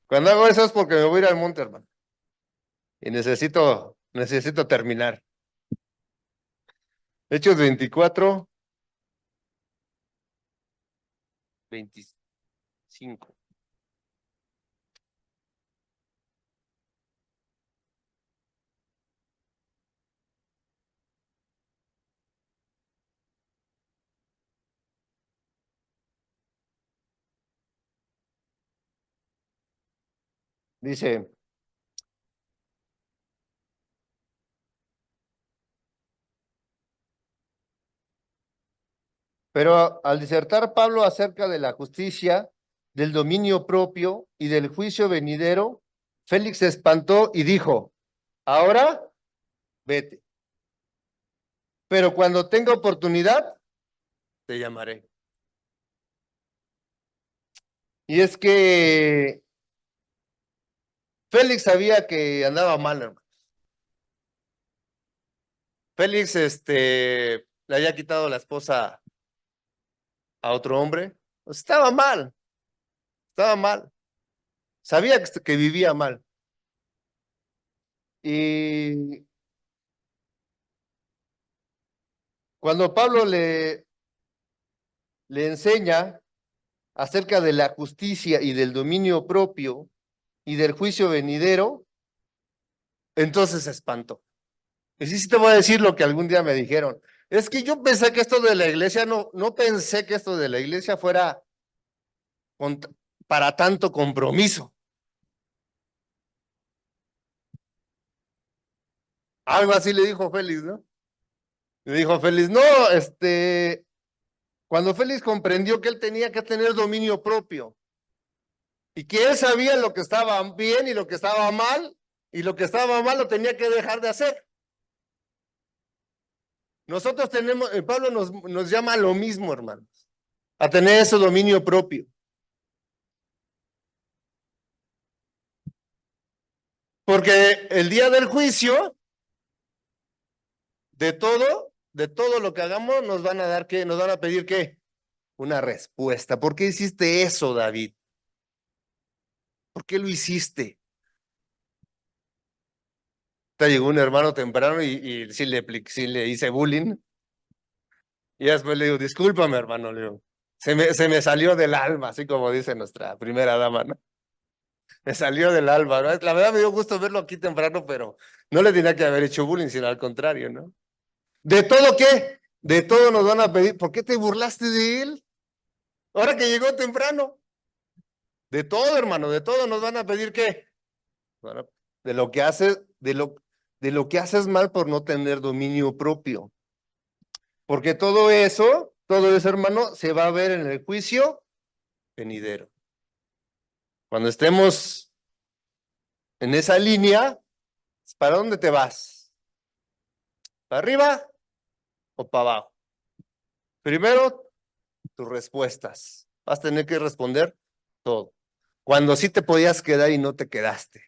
Cuando hago eso es porque me voy a ir al monte, hermano. Y necesito terminar. Hechos 24, 25. Dice, pero al disertar Pablo acerca de la justicia, del dominio propio y del juicio venidero, Félix se espantó y dijo, ahora vete, pero cuando tenga oportunidad, te llamaré. Y es que Félix sabía que andaba mal, hermano. Félix, le había quitado la esposa a otro hombre. Pues estaba mal, estaba mal. Sabía que vivía mal. Y cuando Pablo le enseña acerca de la justicia y del dominio propio y del juicio venidero, entonces se espantó. Y sí te voy a decir lo que algún día me dijeron. Es que yo pensé que esto de la iglesia, no pensé que esto de la iglesia fuera con- para tanto compromiso. Algo así le dijo Félix, ¿no? Le dijo Félix, no, cuando Félix comprendió que él tenía que tener dominio propio y que él sabía lo que estaba bien y lo que estaba mal, y lo que estaba mal lo tenía que dejar de hacer. Nosotros tenemos, Pablo nos llama a lo mismo, hermanos, a tener ese dominio propio. Porque el día del juicio, de todo lo que hagamos, nos van a dar qué, nos van a pedir qué, una respuesta. ¿Por qué hiciste eso, David? ¿Por qué lo hiciste? Te llegó un hermano temprano y sí le hice bullying. Y después le digo, discúlpame, hermano, le digo, se me salió del alma, así como dice nuestra primera dama, ¿no? Me salió del alma, ¿no? La verdad me dio gusto verlo aquí temprano, pero no le tenía que haber hecho bullying, sino al contrario, ¿no? ¿De todo qué? De todo nos van a pedir. ¿Por qué te burlaste de él? Ahora que llegó temprano. De todo, hermano, de todo nos van a pedir qué. Bueno, de lo que haces, de lo que haces mal por no tener dominio propio. Porque todo eso, hermano, se va a ver en el juicio venidero. Cuando estemos en esa línea, ¿para dónde te vas? ¿Para arriba o para abajo? Primero, tus respuestas. Vas a tener que responder todo. Cuando sí te podías quedar y no te quedaste.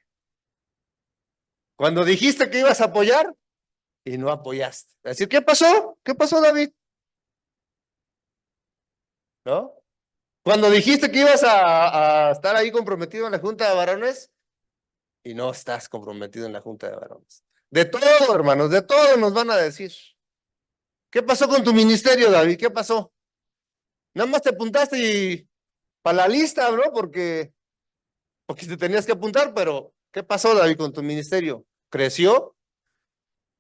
Cuando dijiste que ibas a apoyar y no apoyaste. Es decir, ¿qué pasó? ¿Qué pasó, David? ¿No? Cuando dijiste que ibas a estar ahí comprometido en la Junta de Varones y no estás comprometido en la Junta de Varones. De todo, hermanos, de todo nos van a decir. ¿Qué pasó con tu ministerio, David? ¿Qué pasó? Nada más te apuntaste y para la lista, ¿no? Porque te tenías que apuntar, pero ¿qué pasó, David, con tu ministerio? ¿Creció?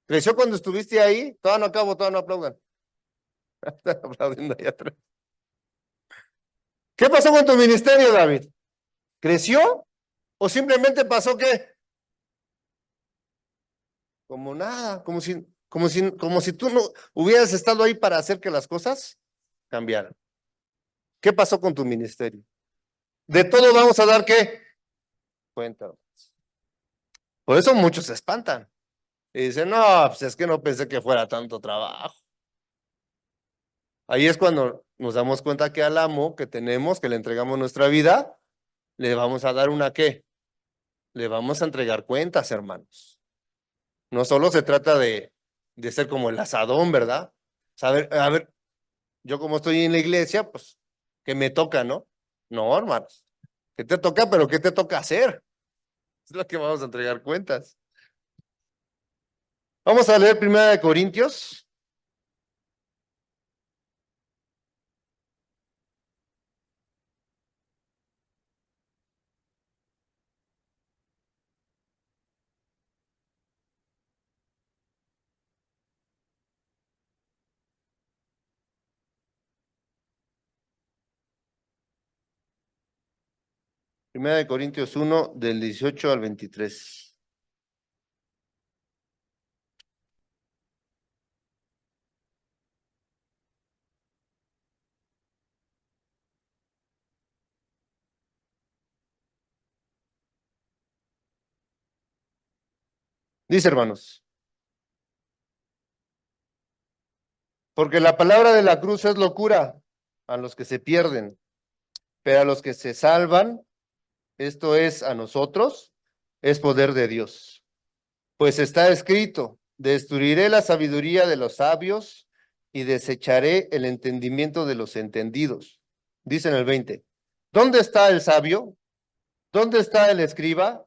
¿Creció cuando estuviste ahí? Todavía no acabo, todavía no aplaudan. Están aplaudiendo allá atrás. ¿Qué pasó con tu ministerio, David? ¿Creció? ¿O simplemente pasó qué? Como nada, como si tú no hubieras estado ahí para hacer que las cosas cambiaran. ¿Qué pasó con tu ministerio? De todo vamos a dar qué cuenta. Por eso muchos se espantan y dicen, no, pues es que no pensé que fuera tanto trabajo. Ahí es cuando nos damos cuenta que al amo que tenemos, que le entregamos nuestra vida, le vamos a dar una qué, le vamos a entregar cuentas, hermanos. No solo se trata de ser como el asadón, ¿verdad? Saber, a ver, yo como estoy en la iglesia, pues, ¿qué me toca, no? No, hermanos. ¿Qué te toca? Pero ¿qué te toca hacer? Es lo que vamos a entregar cuentas. Vamos a leer Primera de Corintios. Primera de Corintios 1, del 18 al 23. Dice, hermanos, porque la palabra de la cruz es locura a los que se pierden, pero a los que se salvan, esto es a nosotros, es poder de Dios. Pues está escrito, destruiré la sabiduría de los sabios y desecharé el entendimiento de los entendidos. Dice en el 20, ¿dónde está el sabio? ¿Dónde está el escriba?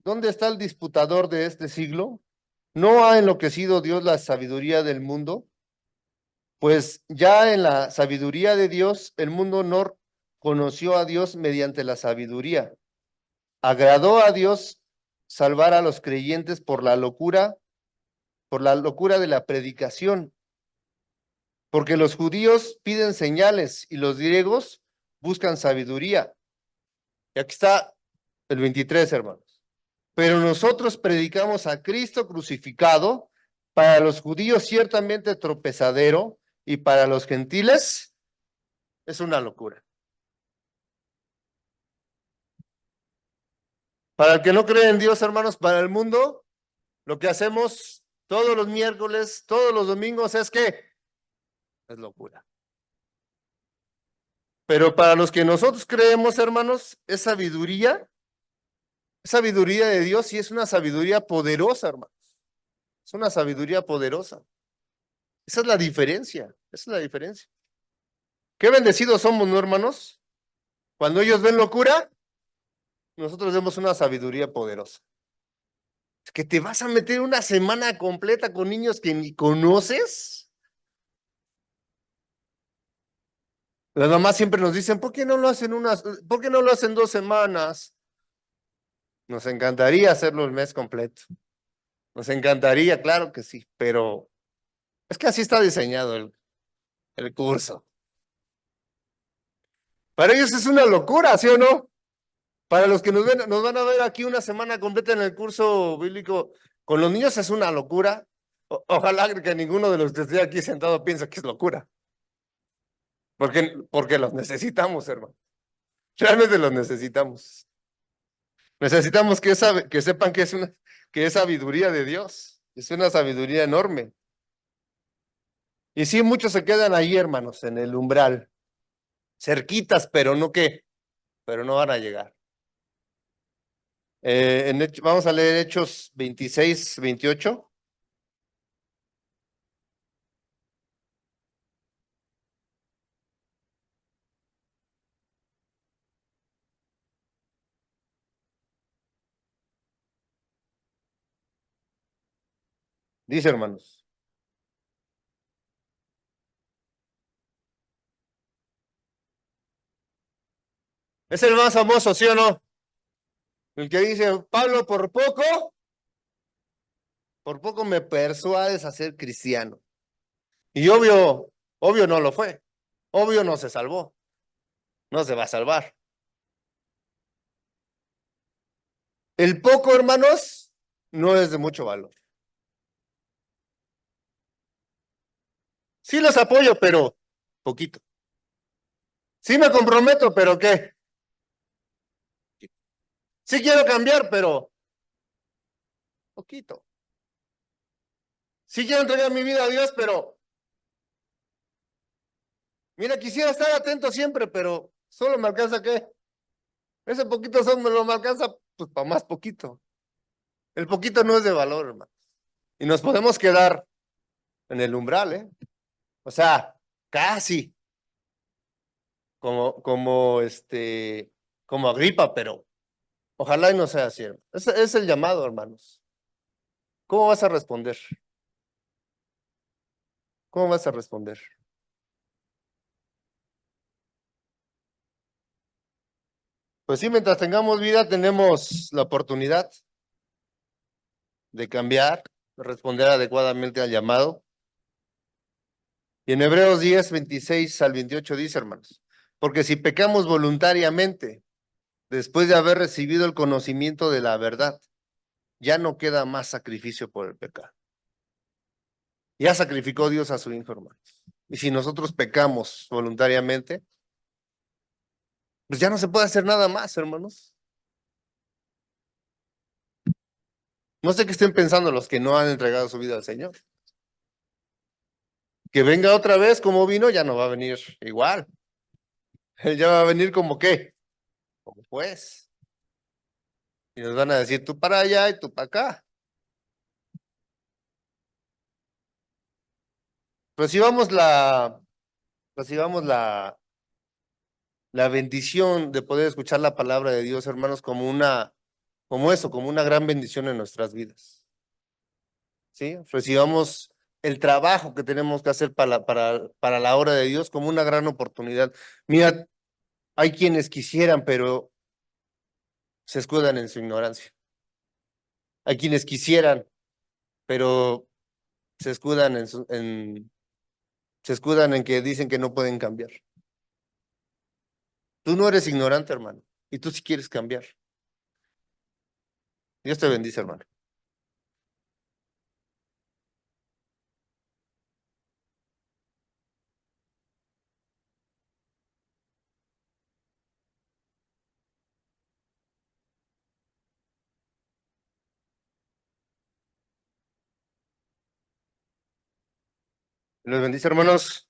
¿Dónde está el disputador de este siglo? ¿No ha enloquecido Dios la sabiduría del mundo? Pues ya en la sabiduría de Dios, el mundo no conoció a Dios mediante la sabiduría. Agradó a Dios salvar a los creyentes por la locura de la predicación, porque los judíos piden señales y los griegos buscan sabiduría. Y aquí está el 23, hermanos. Pero nosotros predicamos a Cristo crucificado, para los judíos ciertamente tropezadero, y para los gentiles es una locura. Para el que no cree en Dios, hermanos, para el mundo, lo que hacemos todos los miércoles, todos los domingos, es locura. Pero para los que nosotros creemos, hermanos, es sabiduría de Dios y es una sabiduría poderosa, hermanos. Es una sabiduría poderosa. Esa es la diferencia. Esa es la diferencia. Qué bendecidos somos, ¿no, hermanos? Cuando ellos ven locura, nosotros vemos una sabiduría poderosa. Es que te vas a meter una semana completa con niños que ni conoces. Las mamás siempre nos dicen, ¿por qué no lo hacen por qué no lo hacen 2 semanas? Nos encantaría hacerlo el mes completo. Nos encantaría, claro que sí, pero es que así está diseñado el curso. Para ellos es una locura, ¿sí o no? Para los que nos ven, nos van a ver aquí una semana completa en el curso bíblico con los niños es una locura. Ojalá que ninguno de los que esté aquí sentado piense que es locura. Porque los necesitamos, hermano. Realmente los necesitamos. Necesitamos que sepan que es sabiduría de Dios. Es una sabiduría enorme. Y sí, muchos se quedan ahí, hermanos, en el umbral, cerquitas, pero no van a llegar. Vamos a leer Hechos 26, 28. Dice, hermanos, es el más famoso, ¿sí o no? El que dice, Pablo, por poco me persuades a ser cristiano. Y obvio no lo fue. Obvio no se salvó. No se va a salvar. El poco, hermanos, no es de mucho valor. Sí los apoyo, pero poquito. Sí me comprometo, pero ¿qué? Sí quiero cambiar, pero poquito. Sí quiero entregar mi vida a Dios, pero mira, quisiera estar atento siempre, pero solo me alcanza ¿qué? Ese poquito solo me alcanza pues para más poquito. El poquito no es de valor, hermano. Y nos podemos quedar en el umbral, ¿eh? O sea, casi. como Agripa, pero ojalá y no sea así, hermano. Ese es el llamado, hermanos. ¿Cómo vas a responder? ¿Cómo vas a responder? Pues sí, mientras tengamos vida, tenemos la oportunidad de cambiar, de responder adecuadamente al llamado. Y en Hebreos 10, 26 al 28 dice, hermanos, porque si pecamos voluntariamente, después de haber recibido el conocimiento de la verdad, ya no queda más sacrificio por el pecado. Ya sacrificó Dios a su hijo, hermanos. Y si nosotros pecamos voluntariamente, pues ya no se puede hacer nada más, hermanos. No sé qué estén pensando los que no han entregado su vida al Señor. Que venga otra vez como vino, ya no va a venir igual. Él ya va a venir como qué, como pues. Y nos van a decir tú para allá y tú para acá. Recibamos la, recibamos la bendición de poder escuchar la palabra de Dios, hermanos, como eso, como una gran bendición en nuestras vidas. ¿Sí? Recibamos el trabajo que tenemos que hacer para la obra de Dios como una gran oportunidad. Mira, hay quienes quisieran, pero se escudan en su ignorancia. Hay quienes quisieran, pero se escudan se escudan en que dicen que no pueden cambiar. Tú no eres ignorante, hermano, y tú sí quieres cambiar. Dios te bendice, hermano. Los bendice, hermanos.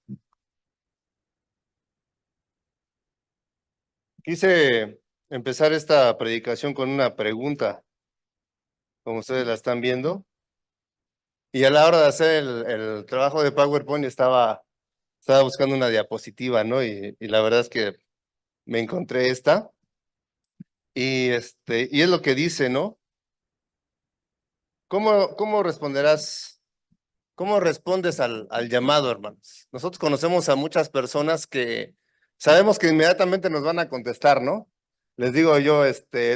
Quise empezar esta predicación con una pregunta, como ustedes la están viendo, y a la hora de hacer el trabajo de PowerPoint estaba buscando una diapositiva, ¿no? Y la verdad es que me encontré esta, y es lo que dice, ¿no? ¿Cómo responderás? ¿Cómo respondes al llamado, hermanos? Nosotros conocemos a muchas personas que sabemos que inmediatamente nos van a contestar, ¿no? Les digo yo,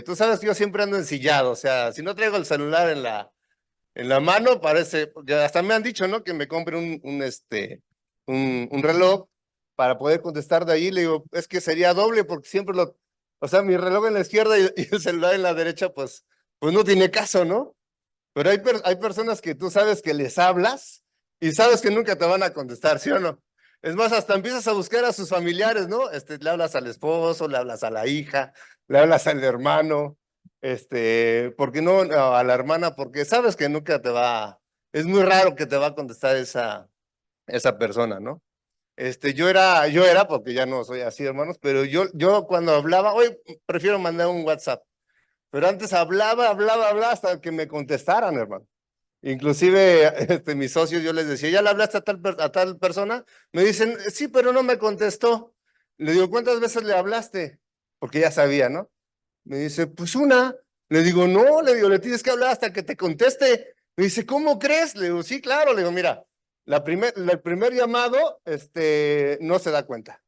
tú sabes que yo siempre ando ensillado, o sea, si no traigo el celular en la mano, parece, porque hasta me han dicho, ¿no? Que me compre un reloj para poder contestar de ahí. Le digo, es que sería doble porque siempre o sea, mi reloj en la izquierda y el celular en la derecha, pues no tiene caso, ¿no? Pero hay personas que tú sabes que les hablas y sabes que nunca te van a contestar, ¿sí o no? Es más, hasta empiezas a buscar a sus familiares, ¿no? Le hablas al esposo, le hablas a la hija, le hablas al hermano, ¿por qué no a la hermana? Porque sabes que nunca es muy raro que te va a contestar esa persona, ¿no? Yo era, porque ya no soy así, hermanos, pero yo cuando hablaba, hoy prefiero mandar un WhatsApp, pero antes hablaba hasta que me contestaran, hermano. Inclusive, mis socios, yo les decía, ¿ya le hablaste a tal persona? Me dicen, sí, pero no me contestó. Le digo, ¿cuántas veces le hablaste? Porque ya sabía, ¿no? Me dice, pues una. Le digo, no, le digo, le tienes que hablar hasta que te conteste. Me dice, ¿cómo crees? Le digo, sí, claro. Le digo, mira, el primer llamado, no se da cuenta.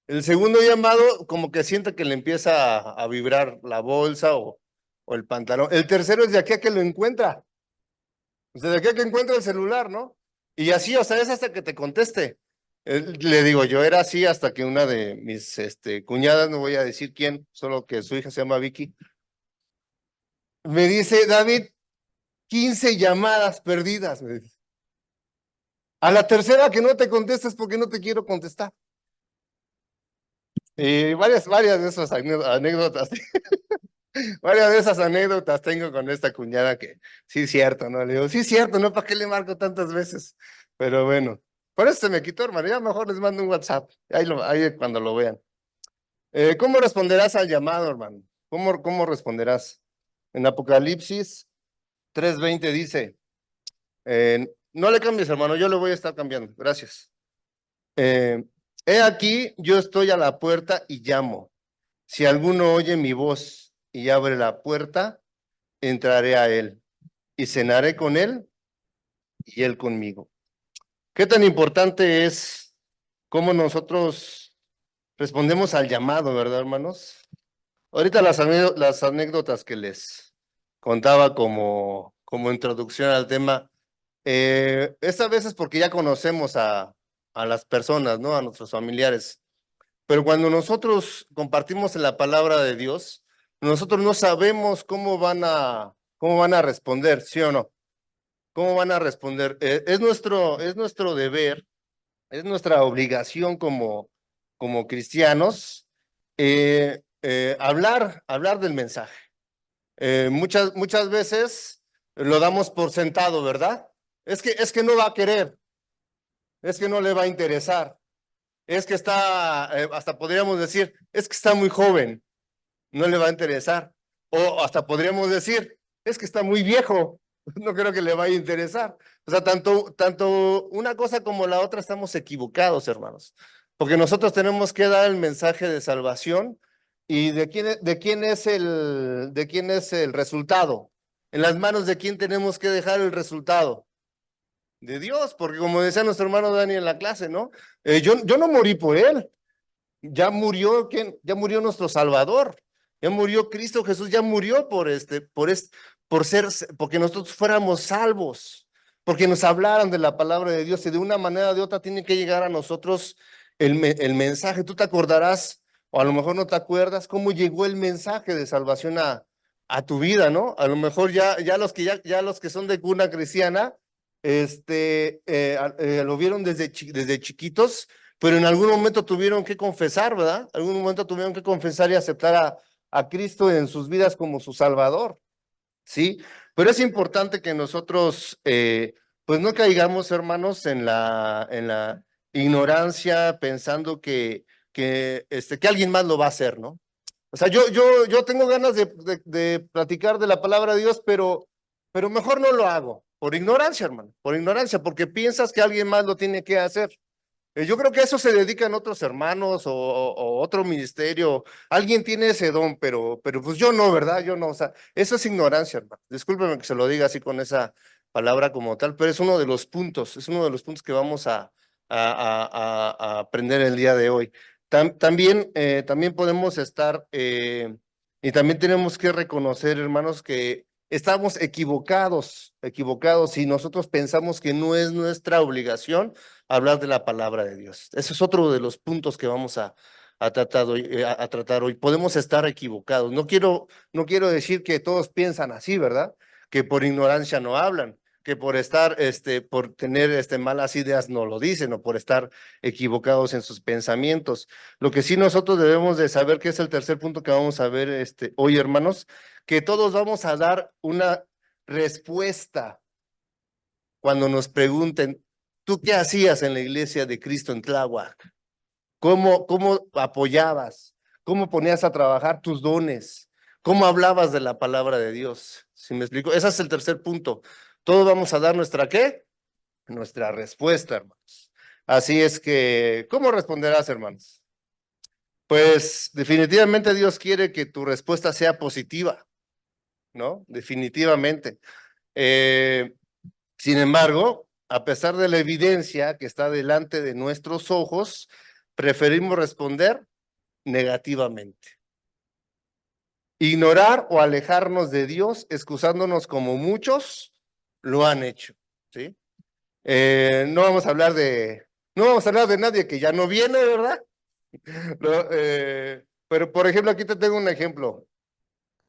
El segundo llamado, como que siente que le empieza a vibrar la bolsa o el pantalón. El tercero es de aquí a que lo encuentra. O sea, de aquí a que encuentra el celular, ¿no? Y así, o sea, es hasta que te conteste. Le digo, yo era así hasta que una de mis cuñadas, no voy a decir quién, solo que su hija se llama Vicky, me dice, David, 15 llamadas perdidas. Me dice. A la tercera que no te contestes porque no te quiero contestar. Y varias de esas anécdotas, varias de esas anécdotas tengo con esta cuñada que sí es cierto, ¿no? Le digo, sí es cierto, ¿no? ¿Para qué le marco tantas veces? Pero bueno, por eso se me quitó, hermano. Ya mejor les mando un WhatsApp. Ahí cuando lo vean. ¿Cómo responderás al llamado, hermano? ¿Cómo responderás? En Apocalipsis 3:20 dice, no le cambies, hermano, yo le voy a estar cambiando. Gracias. He aquí, yo estoy a la puerta y llamo. Si alguno oye mi voz y abre la puerta, entraré a él y cenaré con él y él conmigo. ¿Qué tan importante es cómo nosotros respondemos al llamado, verdad, hermanos? Ahorita las anécdotas que les contaba como introducción al tema, esta vez es porque ya conocemos a las personas, ¿no? A nuestros familiares. Pero cuando nosotros compartimos la palabra de Dios, nosotros no sabemos cómo van a responder, ¿sí o no? ¿Cómo van a responder? Es nuestro deber, es nuestra obligación como cristianos hablar del mensaje. Muchas veces lo damos por sentado, ¿verdad? Es que no va a querer, es que no le va a interesar, es que hasta podríamos decir, es que está muy joven, no le va a interesar. O hasta podríamos decir, es que está muy viejo, no creo que le vaya a interesar. O sea, tanto una cosa como la otra estamos equivocados, hermanos. Porque nosotros tenemos que dar el mensaje de salvación y de quién es el resultado. En las manos de quién tenemos que dejar el resultado. De Dios, porque como decía nuestro hermano Dani en la clase, ¿no? Yo no morí por él. Ya murió, ¿quién? Ya murió nuestro Salvador. Ya murió Cristo Jesús, ya murió porque nosotros fuéramos salvos, porque nos hablaran de la palabra de Dios y de una manera o de otra tiene que llegar a nosotros el mensaje. Tú te acordarás, o a lo mejor no te acuerdas, cómo llegó el mensaje de salvación a tu vida, ¿no? A lo mejor ya los que son de cuna cristiana, lo vieron desde chiquitos, pero en algún momento tuvieron que confesar, ¿verdad? En algún momento tuvieron que confesar y aceptar a Cristo en sus vidas como su Salvador, ¿sí? Pero es importante que nosotros, pues no caigamos, hermanos, en la ignorancia pensando que alguien más lo va a hacer, ¿no? O sea, yo tengo ganas de platicar de la palabra de Dios, pero mejor no lo hago, por ignorancia, hermano, por ignorancia, porque piensas que alguien más lo tiene que hacer. Yo creo que a eso se dedican otros hermanos o otro ministerio. Alguien tiene ese don, pero pues yo no, ¿verdad? Yo no, o sea, eso es ignorancia, hermano. Discúlpeme que se lo diga así con esa palabra como tal, pero es uno de los puntos, es uno de los puntos que vamos a aprender el día de hoy. También podemos estar, y también tenemos que reconocer, hermanos, que estamos equivocados, y nosotros pensamos que no es nuestra obligación hablar de la palabra de Dios. Ese es otro de los puntos que vamos a tratar hoy. Podemos estar equivocados. No quiero decir que todos piensan así, ¿verdad? Que por ignorancia no hablan, que por tener malas ideas no lo dicen, o por estar equivocados en sus pensamientos. Lo que sí nosotros debemos de saber, que es el tercer punto que vamos a ver hoy, hermanos, que todos vamos a dar una respuesta cuando nos pregunten, ¿tú qué hacías en la iglesia de Cristo en Tláhuac? ¿Cómo apoyabas? ¿Cómo ponías a trabajar tus dones? ¿Cómo hablabas de la palabra de Dios? ¿Sí me explico? Ese es el tercer punto. Todos vamos a dar nuestra ¿qué? Nuestra respuesta, hermanos. Así es que, ¿cómo responderás, hermanos? Pues definitivamente Dios quiere que tu respuesta sea positiva, ¿no? Definitivamente. Eh, Sin embargo, a pesar de la evidencia que está delante de nuestros ojos, preferimos responder negativamente. Ignorar o alejarnos de Dios, excusándonos como muchos lo han hecho, ¿sí? No vamos a hablar de nadie que ya no viene, ¿verdad? No, pero, por ejemplo, aquí te tengo un ejemplo.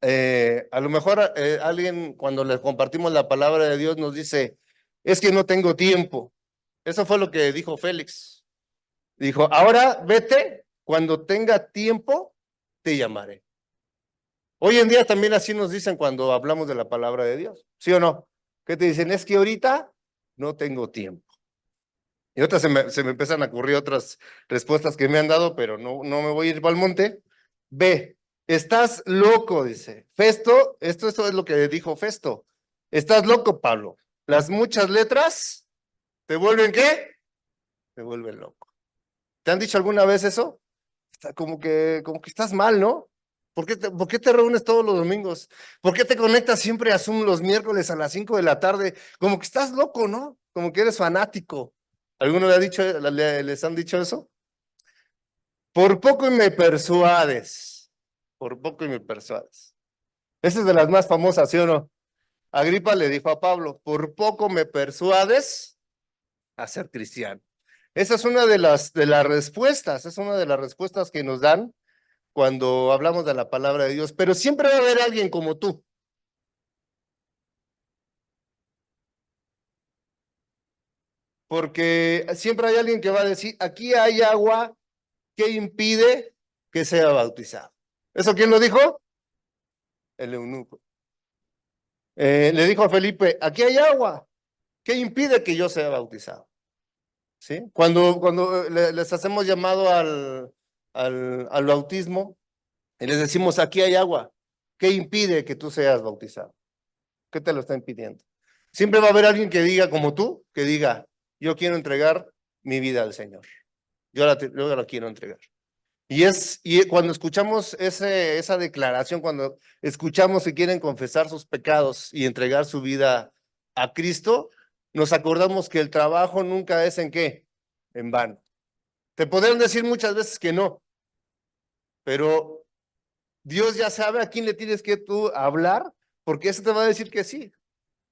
A lo mejor alguien, cuando le compartimos la palabra de Dios, nos dice, es que no tengo tiempo. Eso fue lo que dijo Félix. Dijo, ahora vete, cuando tenga tiempo, te llamaré. Hoy en día también así nos dicen cuando hablamos de la palabra de Dios, ¿sí o no? ¿Qué te dicen? Es que ahorita no tengo tiempo. Y otras se me empiezan a ocurrir otras respuestas que me han dado, pero no me voy a ir para el monte. Ve, estás loco, dice. Esto es lo que dijo Festo. Estás loco, Pablo. Las muchas letras te vuelven ¿qué? Te vuelven loco. ¿Te han dicho alguna vez eso? Como que estás mal, ¿no? Por qué te reúnes todos los domingos? ¿Por qué te conectas siempre a Zoom los miércoles a las 5 de la tarde? Como que estás loco, ¿no? Como que eres fanático. ¿Alguno les han dicho eso? Por poco y me persuades. Por poco y me persuades. Esa es de las más famosas, ¿sí o no? Agripa le dijo a Pablo, por poco me persuades a ser cristiano. Esa es una de las respuestas, es una de las respuestas que nos dan cuando hablamos de la palabra de Dios, pero siempre va a haber alguien como tú, porque siempre hay alguien que va a decir, aquí hay agua que impide que sea bautizado. ¿Eso quién lo dijo? El eunuco. Le dijo a Felipe, aquí hay agua, ¿qué impide que yo sea bautizado? ¿Sí? Cuando les hacemos llamado al bautismo y les decimos, aquí hay agua, ¿qué impide que tú seas bautizado? ¿Qué te lo está impidiendo? Siempre va a haber alguien que diga, como tú, que diga, yo quiero entregar mi vida al Señor. Yo la quiero entregar. Y cuando escuchamos esa declaración, cuando escuchamos que quieren confesar sus pecados y entregar su vida a Cristo, nos acordamos que el trabajo nunca es en qué, en vano. Te podrán decir muchas veces que no, pero Dios ya sabe a quién le tienes que tú hablar, porque ese te va a decir que sí.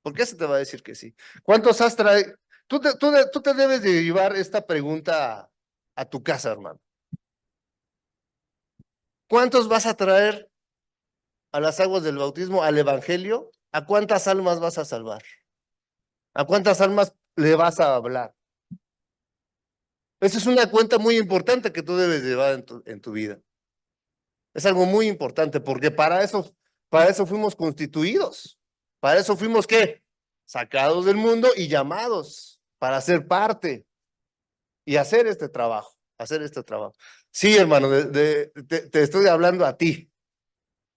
¿Por qué se te va a decir que sí? ¿Cuántos has traído? Tú te debes de llevar esta pregunta a tu casa, hermano. ¿Cuántos vas a traer a las aguas del bautismo, al evangelio? ¿A cuántas almas vas a salvar? ¿A cuántas almas le vas a hablar? Esa es una cuenta muy importante que tú debes llevar en tu vida. Es algo muy importante porque para eso fuimos constituidos. Para eso fuimos, ¿qué? Sacados del mundo y llamados para ser parte y hacer este trabajo, hacer este trabajo. Sí, hermano, te estoy hablando a ti.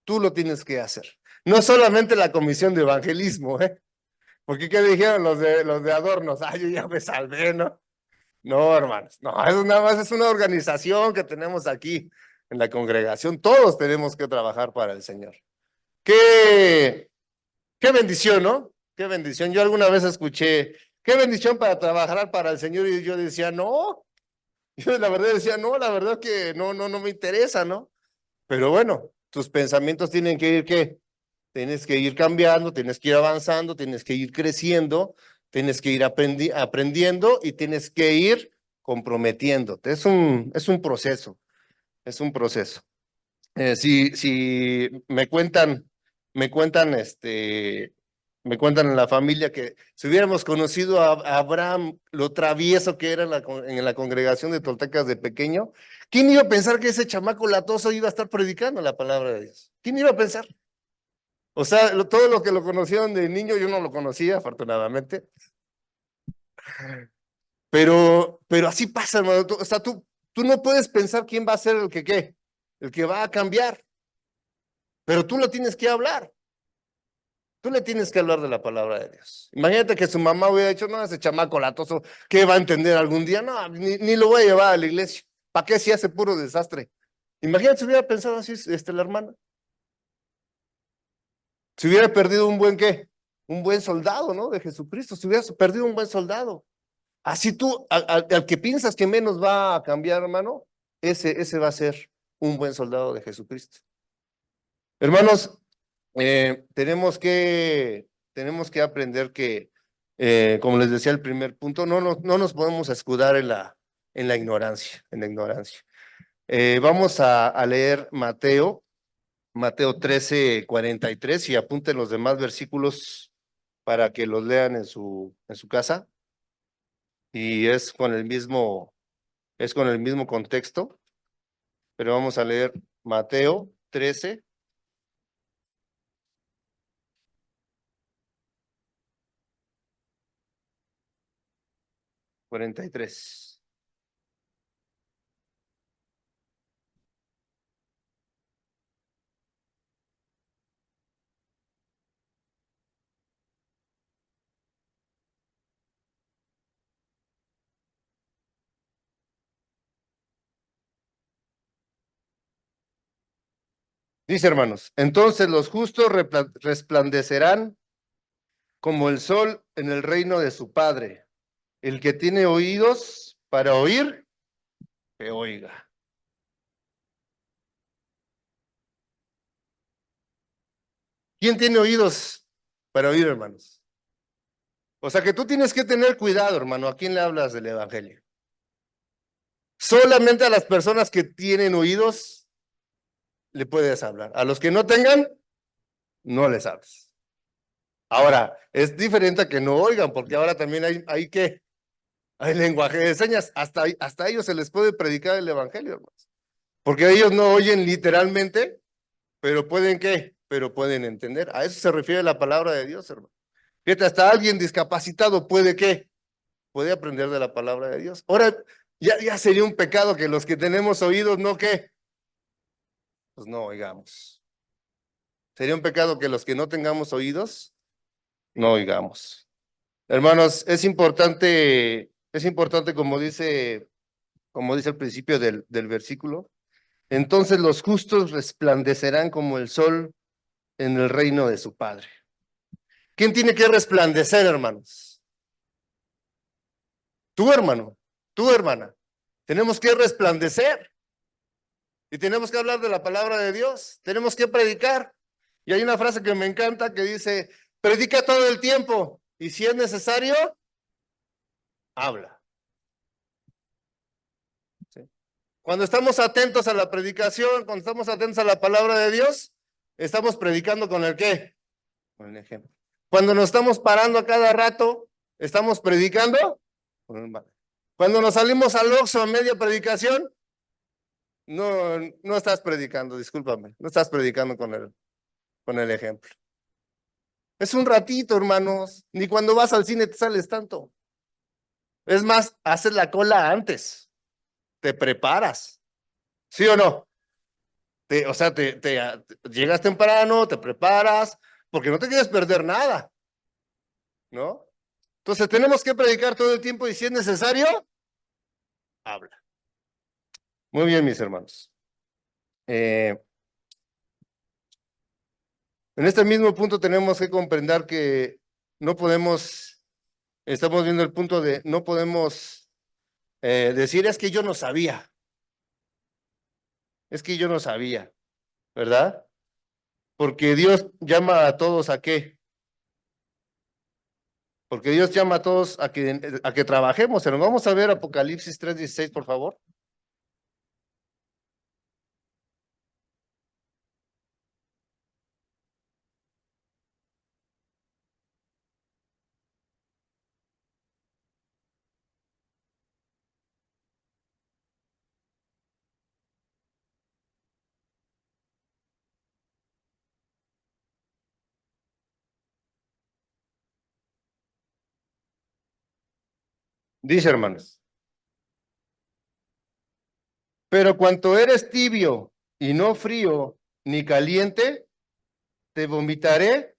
Tú lo tienes que hacer. No solamente la comisión de evangelismo, ¿eh? Porque ¿qué dijeron los de adornos? Ay, yo ya me salvé, ¿no? No, hermanos, no, eso nada más es una organización que tenemos aquí en la congregación. Todos tenemos que trabajar para el Señor. Qué, qué bendición, ¿no? Qué bendición. Yo alguna vez escuché, qué bendición para trabajar para el Señor y yo decía, no, yo la verdad decía, no, la verdad que no me interesa, ¿no? Pero bueno, tus pensamientos tienen que ir, ¿qué? Tienes que ir cambiando, tienes que ir avanzando, tienes que ir creciendo, tienes que ir aprendiendo y tienes que ir comprometiéndote. Es un proceso, es un proceso. Si me cuentan en la familia que si hubiéramos conocido a Abraham, lo travieso que era en la congregación de Toltecas de pequeño, ¿quién iba a pensar que ese chamaco latoso iba a estar predicando la palabra de Dios? ¿Quién iba a pensar? O sea, todo lo que lo conocieron de niño, yo no lo conocía, afortunadamente, pero así pasa, hermano. O sea, tú no puedes pensar quién va a ser el que qué, el que va a cambiar, pero tú lo tienes que hablar. Tú le tienes que hablar de la palabra de Dios. Imagínate que su mamá hubiera dicho, no, ese chamaco latoso, ¿qué va a entender algún día? No, ni lo voy a llevar a la iglesia. ¿Para qué si hace puro desastre? Imagínate si hubiera pensado así, la hermana. Si hubiera perdido un buen qué, un buen soldado, ¿no? De Jesucristo, si hubiera perdido un buen soldado. Así tú, al que piensas que menos va a cambiar, hermano, ese va a ser un buen soldado de Jesucristo. Hermanos, tenemos que aprender que, como les decía el primer punto, no nos podemos escudar en la ignorancia, en la ignorancia. Vamos a leer Mateo 13:43 y apunten los demás versículos para que los lean en su casa. Y es con el mismo contexto, pero vamos a leer Mateo 13:43. Dice, hermanos, entonces los justos resplandecerán como el sol en el reino de su Padre. El que tiene oídos para oír, que oiga. ¿Quién tiene oídos para oír, hermanos? O sea que tú tienes que tener cuidado, hermano, ¿a quién le hablas del evangelio? Solamente a las personas que tienen oídos le puedes hablar. A los que no tengan, no les hables. Ahora, es diferente a que no oigan, porque ahora también hay lenguaje de señas. Hasta ellos se les puede predicar el evangelio, hermanos. Porque ellos no oyen literalmente, pero pueden ¿qué? Pero pueden entender. A eso se refiere la palabra de Dios, hermano. Fíjate, hasta alguien discapacitado puede ¿qué? Puede aprender de la palabra de Dios. Ahora, ya sería un pecado que los que tenemos oídos, ¿no qué? Pues no oigamos. Sería un pecado que los que no tengamos oídos, no oigamos. Hermanos, es importante como dice el principio del versículo, entonces los justos resplandecerán como el sol en el reino de su Padre. ¿Quién tiene que resplandecer, hermanos? Tú, hermano, tú, hermana. Tenemos que resplandecer y tenemos que hablar de la palabra de Dios. Tenemos que predicar. Y hay una frase que me encanta que dice, predica todo el tiempo y si es necesario, habla. ¿Sí? Cuando estamos atentos a la predicación, cuando estamos atentos a la palabra de Dios, estamos predicando con el qué? Con el ejemplo. Cuando nos estamos parando a cada rato, estamos predicando con el mal. Cuando nos salimos al Oxxo a media predicación, no estás predicando, discúlpame, no estás predicando con el ejemplo. Es un ratito, hermanos, ni cuando vas al cine te sales tanto. Es más, haces la cola antes, te preparas, ¿sí o no? O sea, llegas temprano, te preparas, porque no te quieres perder nada, ¿no? Entonces tenemos que predicar todo el tiempo y si es necesario, habla. Muy bien, mis hermanos. Eh, en este mismo punto tenemos que comprender que no podemos, estamos viendo el punto de no podemos decir es que yo no sabía, es que yo no sabía, ¿verdad? Porque Dios llama a todos a qué? Porque Dios llama a todos a que trabajemos. Pero vamos a ver Apocalipsis 3:16, por favor. Dice, hermanos, pero cuanto eres tibio y no frío ni caliente, te vomitaré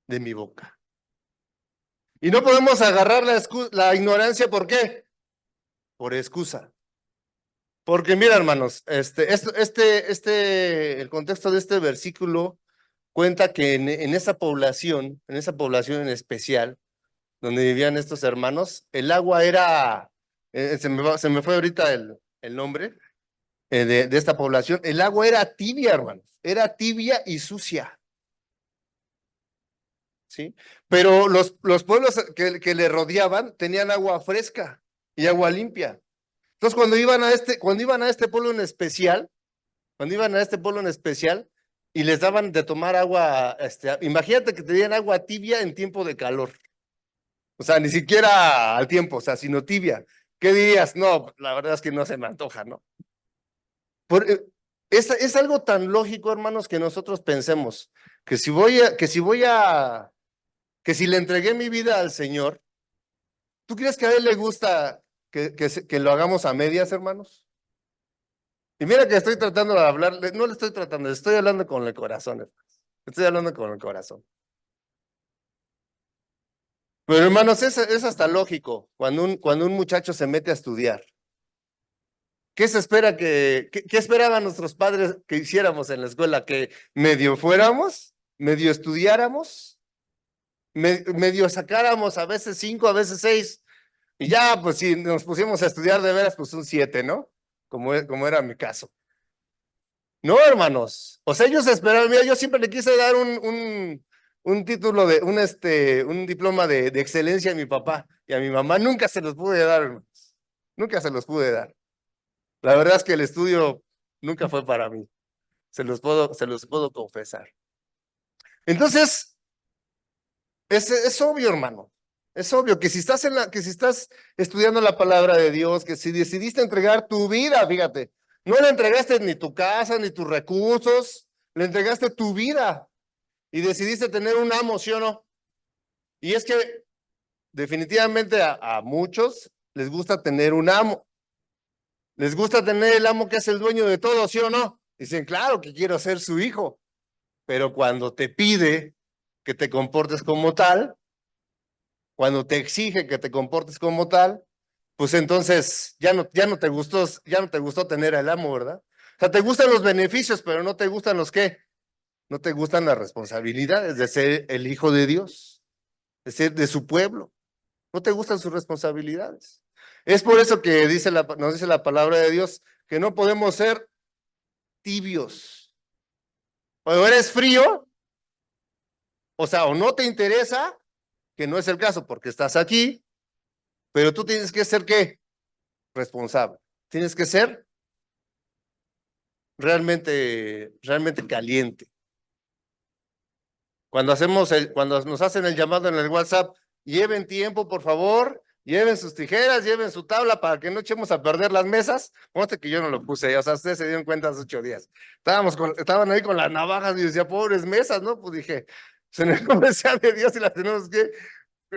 de mi boca. Y no podemos agarrar la ignorancia, ¿por qué? Por excusa. Porque mira, hermanos, el contexto de este versículo cuenta que en esa población en especial, donde vivían estos hermanos, el agua era, se me fue ahorita el nombre de esta población, el agua era tibia, hermanos, era tibia y sucia, ¿sí? Pero los pueblos que le rodeaban tenían agua fresca y agua limpia. Entonces, cuando iban a este pueblo en especial, cuando iban a este pueblo en especial y les daban de tomar agua, imagínate que te dieran agua tibia en tiempo de calor. O sea, ni siquiera al tiempo, o sea, sino tibia. ¿Qué dirías? No, la verdad es que no se me antoja, ¿no? Por, es algo tan lógico, hermanos, que nosotros pensemos que si le entregué mi vida al Señor, ¿tú crees que a Él le gusta que lo hagamos a medias, hermanos? Y mira que estoy tratando de hablar, no le estoy tratando, estoy hablando con el corazón, hermanos. Estoy hablando con el corazón. Pero hermanos, es hasta lógico cuando un muchacho se mete a estudiar. ¿Qué se espera qué esperaban nuestros padres que hiciéramos en la escuela? ¿Que medio fuéramos, medio estudiáramos, medio sacáramos a veces 5, a veces 6? Y ya, pues si nos pusimos a estudiar de veras, pues un 7, ¿no? Como era mi caso. No, hermanos. O sea, ellos esperaban, mira, yo siempre le quise dar un título un diploma de excelencia a mi papá y a mi mamá. Nunca se los pude dar, hermanos. Nunca se los pude dar. La verdad es que el estudio nunca fue para mí. Se los puedo confesar. Entonces, es obvio, hermano. Es obvio que si estás estudiando la palabra de Dios, que si decidiste entregar tu vida, fíjate, no le entregaste ni tu casa, ni tus recursos, le entregaste tu vida y decidiste tener un amo, ¿sí o no? Y es que definitivamente a muchos les gusta tener un amo. Les gusta tener el amo que es el dueño de todo, ¿sí o no? Dicen, claro que quiero ser su hijo, pero cuando te pide que te comportes como tal, cuando te exige que te comportes como tal, pues entonces ya no te gustó tener al amo, ¿verdad? O sea, te gustan los beneficios, pero no te gustan los qué, no te gustan las responsabilidades de ser el hijo de Dios, de ser de su pueblo, no te gustan sus responsabilidades. Es por eso que nos dice la palabra de Dios que no podemos ser tibios. O eres frío, o sea, o no te interesa, que no es el caso porque estás aquí, pero tú tienes que ser ¿qué? Responsable. Tienes que ser realmente caliente. Cuando nos hacen el llamado en el WhatsApp, lleven tiempo, por favor, lleven sus tijeras, lleven su tabla para que no echemos a perder las mesas. Conste que yo no lo puse, o sea, ustedes se dieron cuenta hace 8 días. Estaban ahí con las navajas y decía, pobres mesas, ¿no? Pues dije, se nos nombre sea de Dios y las tenemos que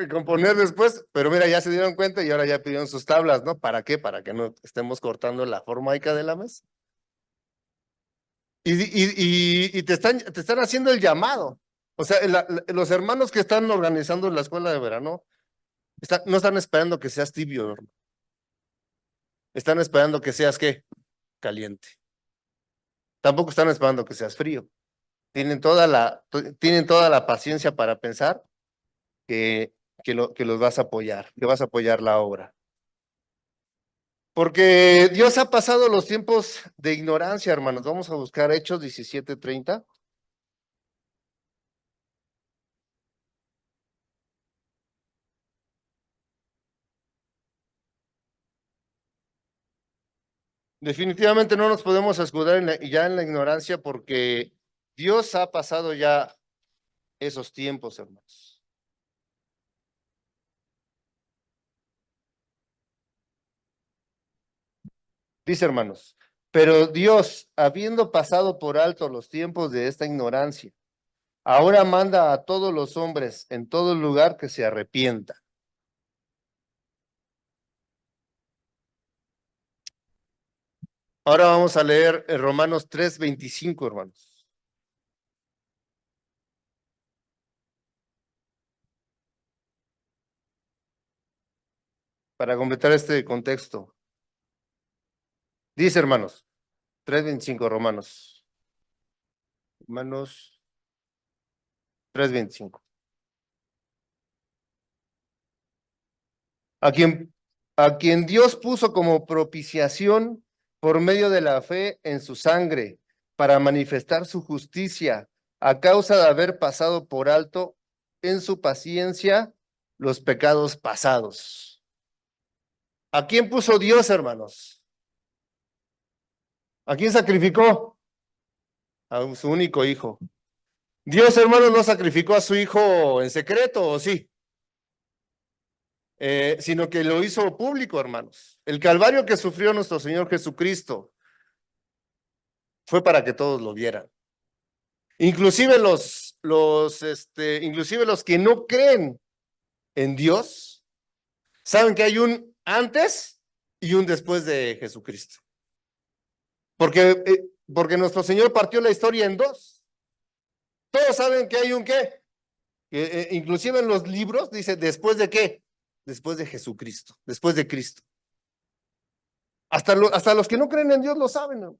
componer después, pero mira, ya se dieron cuenta y ahora ya pidieron sus tablas, ¿no? ¿Para qué? Para que no estemos cortando la formaica de la mesa. Y te están haciendo el llamado. O sea, los hermanos que están organizando la escuela de verano no están esperando que seas tibio, hermano. Están esperando que seas, ¿qué? Caliente. Tampoco están esperando que seas frío. Tienen toda la paciencia para pensar que los vas a apoyar, que vas a apoyar la obra. Porque Dios ha pasado los tiempos de ignorancia, hermanos. Vamos a buscar Hechos 17:30. Definitivamente no nos podemos escudar ya en la ignorancia porque Dios ha pasado ya esos tiempos, hermanos. Dice, hermanos, pero Dios, habiendo pasado por alto los tiempos de esta ignorancia, ahora manda a todos los hombres en todo lugar que se arrepientan. Ahora vamos a leer Romanos 3:25, hermanos, para completar este contexto. Dice, hermanos, 3:25, Romanos 3:25. A quien, a quien Dios puso como propiciación por medio de la fe en su sangre, para manifestar su justicia, a causa de haber pasado por alto en su paciencia los pecados pasados. ¿A quién puso Dios, hermanos? ¿A quién sacrificó? A su único hijo. Dios, hermanos, no sacrificó a su hijo en secreto, ¿o sí? Sino que lo hizo público, hermanos. El calvario que sufrió nuestro Señor Jesucristo fue para que todos lo vieran. Inclusive inclusive los que no creen en Dios, saben que hay un antes y un después de Jesucristo. Porque nuestro Señor partió la historia en dos. Todos saben que hay un qué. Inclusive en los libros dice, ¿después de qué? Después de Jesucristo, después de Cristo. Hasta los que no creen en Dios lo saben, ¿no?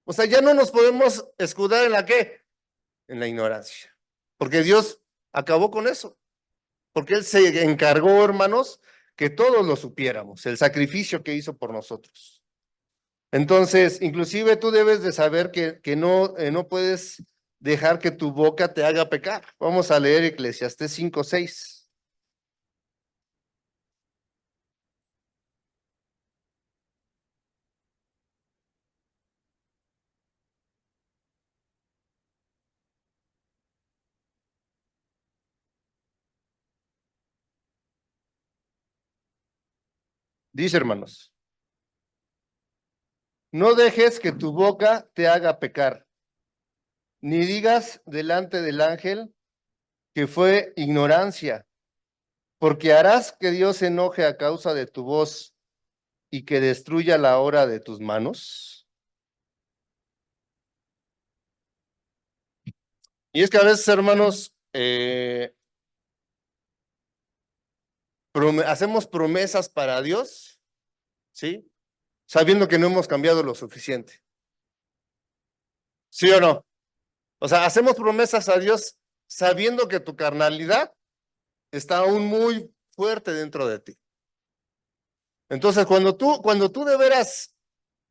O sea, ya no nos podemos escudar en la qué, en la ignorancia, porque Dios acabó con eso, porque Él se encargó, hermanos, que todos lo supiéramos, el sacrificio que hizo por nosotros. Entonces, inclusive tú debes de saber que no puedes dejar que tu boca te haga pecar. Vamos a leer Eclesiastés 5:6. Dice, hermanos, no dejes que tu boca te haga pecar, ni digas delante del ángel que fue ignorancia, porque harás que Dios se enoje a causa de tu voz y que destruya la obra de tus manos. Y es que a veces, hermanos, hacemos promesas para Dios, ¿sí? Sabiendo que no hemos cambiado lo suficiente. ¿Sí o no? O sea, hacemos promesas a Dios sabiendo que tu carnalidad está aún muy fuerte dentro de ti. Entonces, cuando tú de veras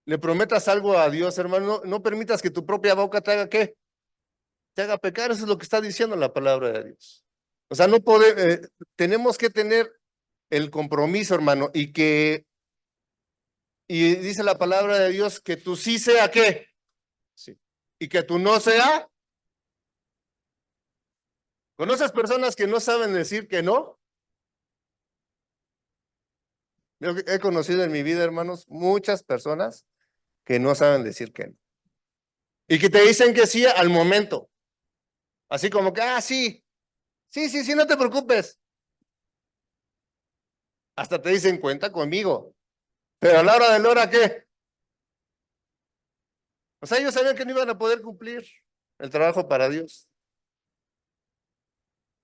le prometas algo a Dios, hermano, no permitas que tu propia boca te haga ¿qué? Te haga pecar. Eso es lo que está diciendo la palabra de Dios. O sea, tenemos que tener el compromiso, hermano, y dice la palabra de Dios que tu sí sea ¿qué? Sí. Y que tu no sea. ¿Conoces personas que no saben decir que no? Yo he conocido en mi vida, hermanos, muchas personas que no saben decir que no. Y que te dicen que sí al momento. Así como que, sí, sí, no te preocupes. Hasta te dicen cuenta conmigo. Pero a la hora de la hora, ¿qué? O sea, ellos sabían que no iban a poder cumplir el trabajo para Dios.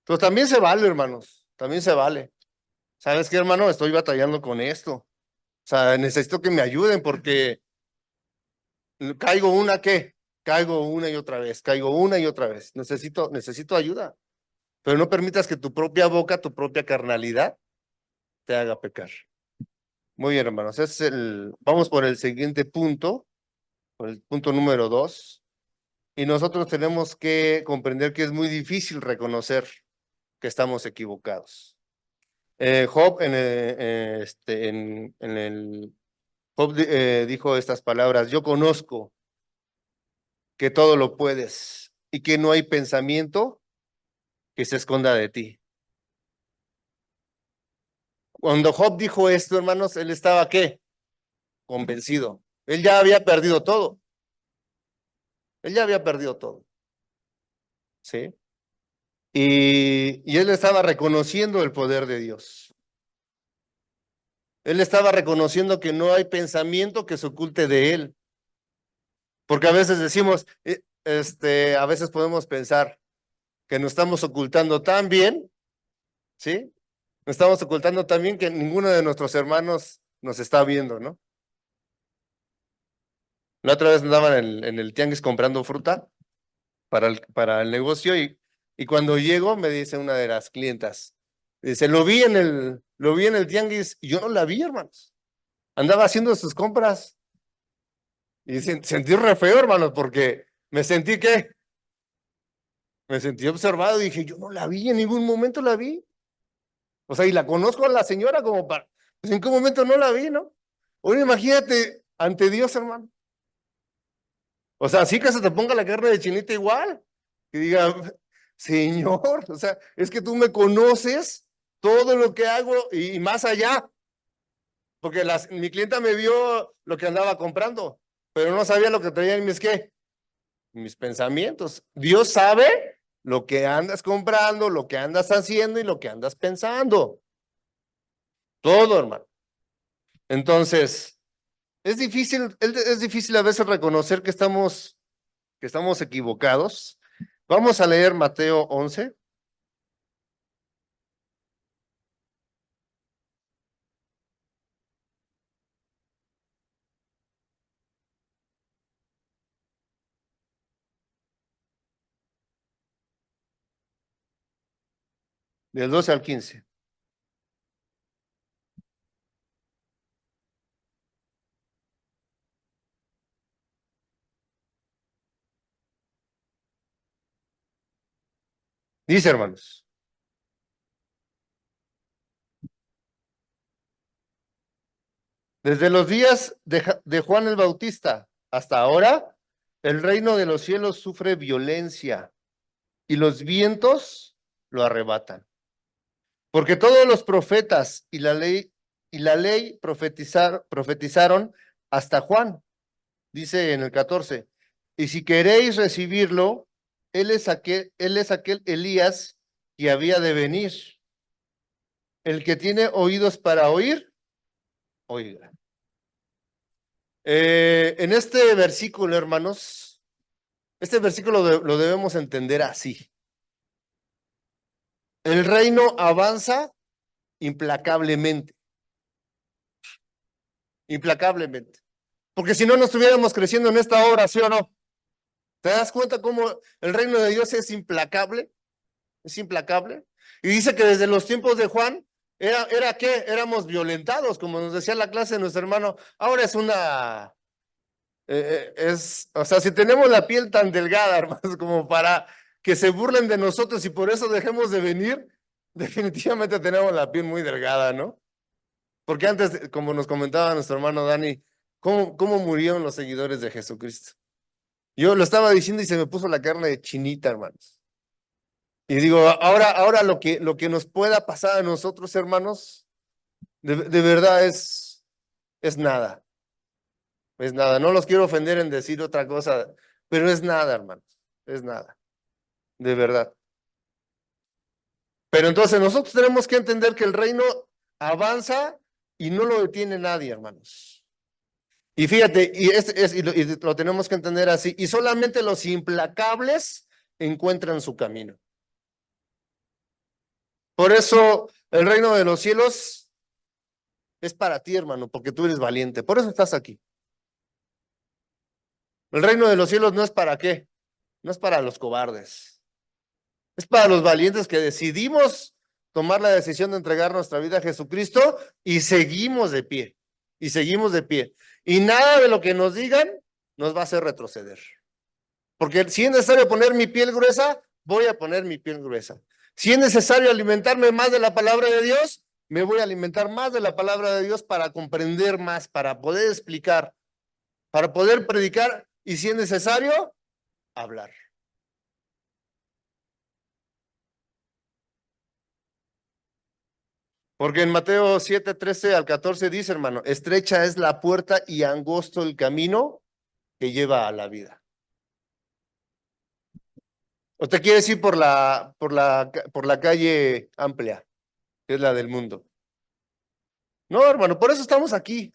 Pues también se vale, hermanos. También se vale. ¿Sabes qué, hermano? Estoy batallando con esto. O sea, necesito que me ayuden porque caigo una, ¿qué? Caigo una y otra vez, caigo una y otra vez. Necesito ayuda. Pero no permitas que tu propia boca, tu propia carnalidad te haga pecar. Muy bien, hermanos. Vamos por el siguiente punto, por el punto número 2. Y nosotros tenemos que comprender que es muy difícil reconocer que estamos equivocados. Job dijo estas palabras: yo conozco que todo lo puedes y que no hay pensamiento que se esconda de ti. Cuando Job dijo esto, hermanos, él estaba ¿qué? Convencido. Él ya había perdido todo. Él ya había perdido todo. ¿Sí? Y él estaba reconociendo el poder de Dios. Él estaba reconociendo que no hay pensamiento que se oculte de él. Porque a veces decimos, a veces podemos pensar que nos estamos ocultando tan bien, ¿sí? Nos estamos ocultando tan bien que ninguno de nuestros hermanos nos está viendo, ¿no? La otra vez andaban en el tianguis comprando fruta para el negocio y cuando llego me dice una de las clientas, dice, lo vi en el tianguis y yo no la vi, hermanos. Andaba haciendo sus compras y sentí re feo, hermanos, porque me sentí observado y dije, yo no la vi, en ningún momento la vi. O sea, y la conozco a la señora como pues en qué momento no la vi, ¿no? Ahora imagínate ante Dios, hermano. O sea, así que se te ponga la carne de chinita igual. Que diga, Señor, o sea, es que tú me conoces todo lo que hago y más allá. Porque mi clienta me vio lo que andaba comprando, pero no sabía lo que traía en mis pensamientos. Dios sabe lo que andas comprando, lo que andas haciendo y lo que andas pensando. Todo, hermano. Entonces, es difícil a veces reconocer que estamos equivocados. Vamos a leer Mateo 11. del 12 al 15. Dice, hermanos, desde los días de Juan el Bautista hasta ahora, el reino de los cielos sufre violencia y los vientos lo arrebatan. Porque todos los profetas y la ley profetizaron hasta Juan, dice en el 14. Y si queréis recibirlo, él es aquel Elías que había de venir. El que tiene oídos para oír, oiga. En este versículo, hermanos, este versículo lo debemos entender así. El reino avanza implacablemente, implacablemente. Porque si no, no estuviéramos creciendo en esta hora, ¿sí o no? ¿Te das cuenta cómo el reino de Dios es implacable? Es implacable. Y dice que desde los tiempos de Juan, ¿era qué? Éramos violentados, como nos decía la clase de nuestro hermano. Ahora es o sea, si tenemos la piel tan delgada, hermanos, como para que se burlen de nosotros y por eso dejemos de venir, definitivamente tenemos la piel muy delgada, ¿no? Porque antes, como nos comentaba nuestro hermano Dani, ¿cómo murieron los seguidores de Jesucristo? Yo lo estaba diciendo y se me puso la carne de chinita, hermanos. Y digo, ahora lo que nos pueda pasar a nosotros, hermanos, de verdad es nada. Es nada. No los quiero ofender en decir otra cosa, pero es nada, hermanos. Es nada. De verdad. Pero entonces nosotros tenemos que entender que el reino avanza y no lo detiene nadie, hermanos. Y fíjate, y lo tenemos que entender así, y solamente los implacables encuentran su camino. Por eso el reino de los cielos es para ti, hermano, porque tú eres valiente. Por eso estás aquí. El reino de los cielos no es para qué, no es para los cobardes. Es para los valientes que decidimos tomar la decisión de entregar nuestra vida a Jesucristo y seguimos de pie. Y seguimos de pie. Y nada de lo que nos digan nos va a hacer retroceder. Porque si es necesario poner mi piel gruesa, voy a poner mi piel gruesa. Si es necesario alimentarme más de la palabra de Dios, me voy a alimentar más de la palabra de Dios para comprender más, para poder explicar, para poder predicar y si es necesario, hablar. Porque en Mateo 7, 13 al 14 dice, hermano, estrecha es la puerta y angosto el camino que lleva a la vida. ¿O te quieres ir por la calle amplia, que es la del mundo? No, hermano, por eso estamos aquí.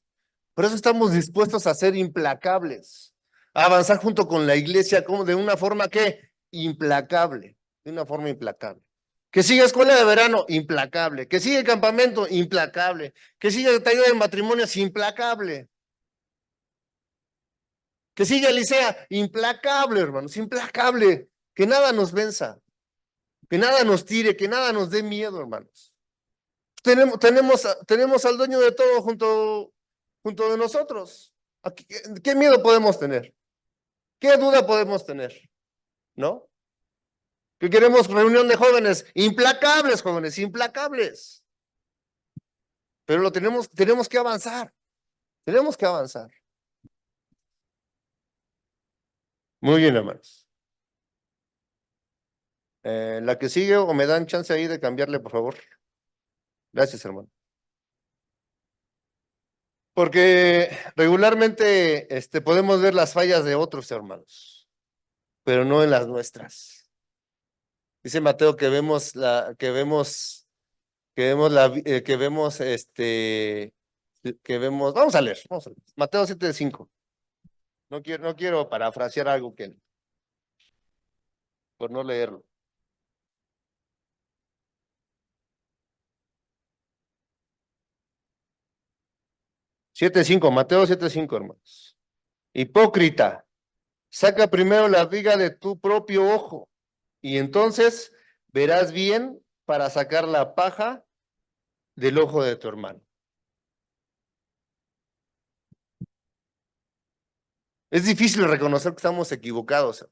Por eso estamos dispuestos a ser implacables, a avanzar junto con la iglesia como de una forma que implacable, de una forma implacable. Que siga escuela de verano, implacable. Que siga campamento, implacable. Que siga taller de matrimonios, implacable. Que siga Licea, implacable, hermanos, implacable. Que nada nos venza, que nada nos tire, que nada nos dé miedo, hermanos. Tenemos al dueño de todo junto de nosotros. ¿Qué miedo podemos tener? ¿Qué duda podemos tener? ¿No? Que queremos reunión de jóvenes, jóvenes, implacables. Pero tenemos que avanzar. Tenemos que avanzar. Muy bien, hermanos. La que sigue, o me dan chance ahí de cambiarle, por favor. Gracias, hermano. Porque regularmente podemos ver las fallas de otros hermanos, pero no en las nuestras. Dice Mateo vamos a leer. Mateo 7:5. No quiero parafrasear algo por no leerlo. 7:5, Mateo 7:5, hermanos. Hipócrita, saca primero la viga de tu propio ojo y entonces verás bien para sacar la paja del ojo de tu hermano. Es difícil reconocer que estamos equivocados.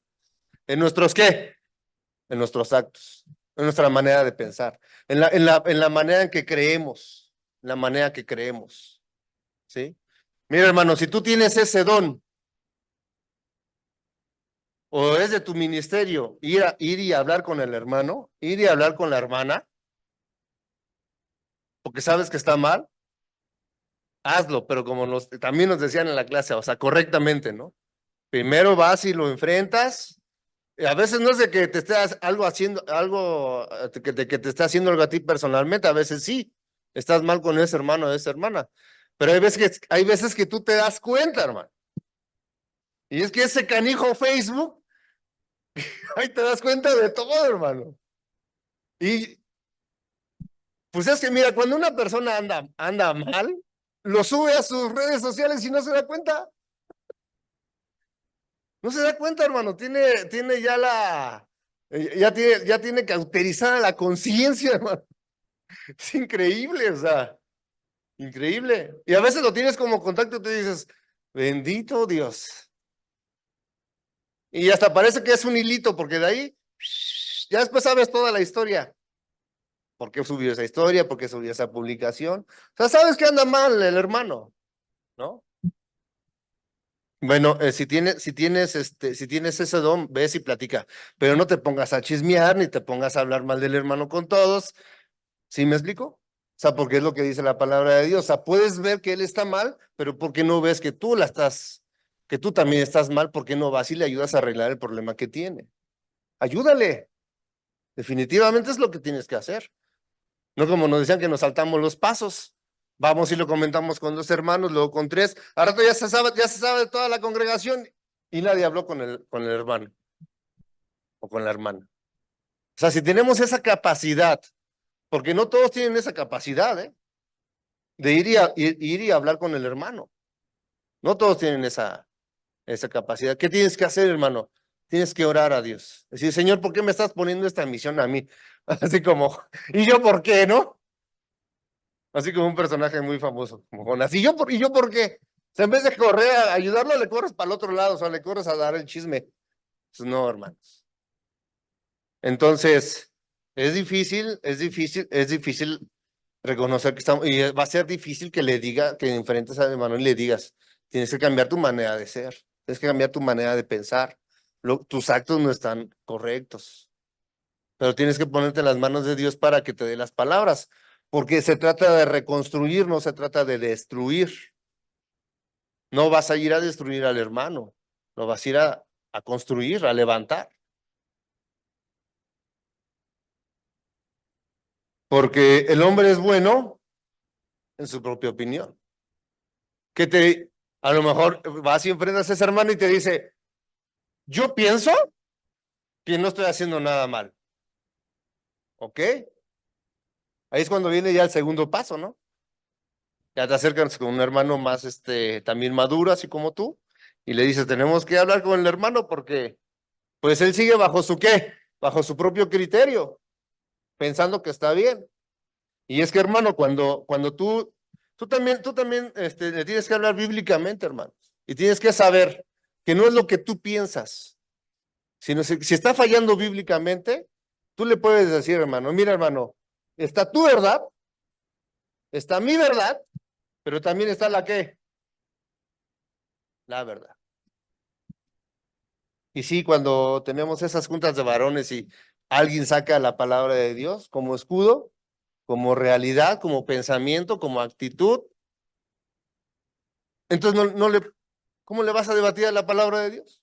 ¿En nuestros qué? En nuestros actos, en nuestra manera de pensar, en la manera en que creemos, la manera que creemos, ¿sí? Mira, hermano, si tú tienes ese don, o es de tu ministerio, ir y hablar con el hermano, ir y hablar con la hermana, porque sabes que está mal, hazlo, pero como también nos decían en la clase, o sea, correctamente, ¿no? Primero vas y lo enfrentas. A veces no es de que te estés algo haciendo, algo que te esté haciendo algo a ti personalmente, a veces sí, estás mal con ese hermano o esa hermana. Pero hay veces que tú te das cuenta, hermano. Y es que ese canijo Facebook, ahí te das cuenta de todo, hermano. Y pues es que mira, cuando una persona anda mal, lo sube a sus redes sociales y no se da cuenta. No se da cuenta, hermano. Tiene ya tiene cauterizada la conciencia, hermano. Es increíble, o sea, increíble. Y a veces lo tienes como contacto y tú dices, bendito Dios. Y hasta parece que es un hilito, porque de ahí ya después sabes toda la historia. ¿Por qué subió esa historia? ¿Por qué subió esa publicación? O sea, sabes que anda mal el hermano, ¿no? Bueno, si tienes ese don, ves y platica, pero no te pongas a chismear ni te pongas a hablar mal del hermano con todos. ¿Sí me explico? O sea, porque es lo que dice la palabra de Dios. O sea, puedes ver que él está mal, pero ¿por qué no ves que tú también estás mal? ¿Por qué no vas y le ayudas a arreglar el problema que tiene? Ayúdale. Definitivamente es lo que tienes que hacer. No como nos decían que nos saltamos los pasos. Vamos y lo comentamos con 2 hermanos, luego con 3. Ahora ya se sabe de toda la congregación y nadie habló con el hermano o con la hermana. O sea, si tenemos esa capacidad, porque no todos tienen esa capacidad, ¿eh? De ir y hablar con el hermano. No todos tienen esa capacidad. ¿Qué tienes que hacer, hermano? Tienes que orar a Dios. Decir, Señor, ¿por qué me estás poniendo esta misión a mí? Así como, ¿y yo por qué, no? Así como un personaje muy famoso, como Jonás. ¿Y yo por qué? O sea, en vez de correr a ayudarlo, le corres para el otro lado, o sea, le corres a dar el chisme. Pues no, hermanos. Entonces, es difícil reconocer que estamos, y va a ser difícil que enfrentes al hermano y le digas, tienes que cambiar tu manera de ser, tienes que cambiar tu manera de pensar, tus actos no están correctos, pero tienes que ponerte en las manos de Dios para que te dé las palabras, porque se trata de reconstruir, no se trata de destruir. No vas a ir a destruir al hermano, lo vas a ir a construir, a levantar, porque el hombre es bueno en su propia opinión. A lo mejor vas y enfrentas a ese hermano y te dice, yo pienso que no estoy haciendo nada mal, ¿ok? Ahí es cuando viene ya el segundo paso, ¿no? Ya te acercas con un hermano más, también maduro, así como tú, y le dices, tenemos que hablar con el hermano porque, pues él sigue bajo su qué, bajo su propio criterio, pensando que está bien. Y es que, hermano, cuando tú también, le tienes que hablar bíblicamente, hermano, y tienes que saber que no es lo que tú piensas, sino si está fallando bíblicamente, tú le puedes decir, hermano, mira, hermano, está tu verdad, está mi verdad, pero también está la qué, la verdad. Y sí, cuando tenemos esas juntas de varones y alguien saca la palabra de Dios como escudo, como realidad, como pensamiento, como actitud, entonces ¿cómo le vas a debatir a la palabra de Dios?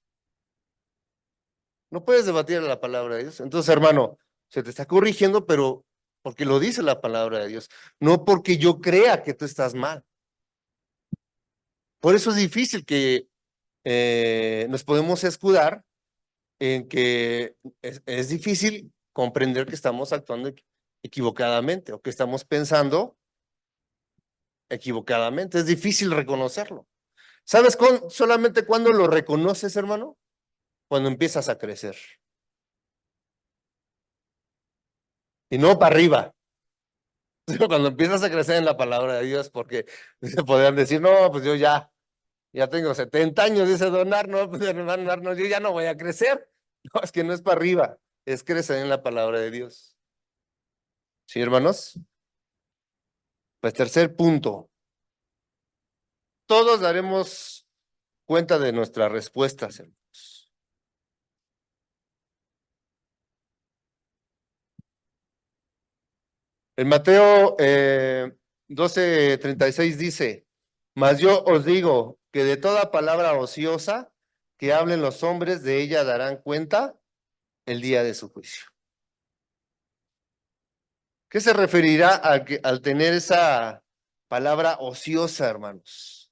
No puedes debatir a la palabra de Dios. Entonces, hermano, se te está corrigiendo, pero porque lo dice la palabra de Dios, no porque yo crea que tú estás mal. Por eso es difícil que nos podemos escudar en que es difícil comprender que estamos actuando equivocadamente o que estamos pensando equivocadamente. Es difícil reconocerlo. ¿Sabes solamente cuando lo reconoces, hermano? Cuando empiezas a crecer. y no para arriba. Cuando empiezas a crecer en la palabra de Dios, porque se podrían decir, no, pues yo ya tengo 70 años, dice don Arnold, pues hermano Arnold, yo ya no voy a crecer. No, es que no es para arriba, es crecer en la palabra de Dios. ¿Sí, hermanos? Pues tercer punto, todos daremos cuenta de nuestras respuestas, hermanos. En Mateo 12:36 dice, mas yo os digo que de toda palabra ociosa que hablen los hombres, de ella darán cuenta el día de su juicio. ¿Qué se referirá al tener esa palabra ociosa, hermanos?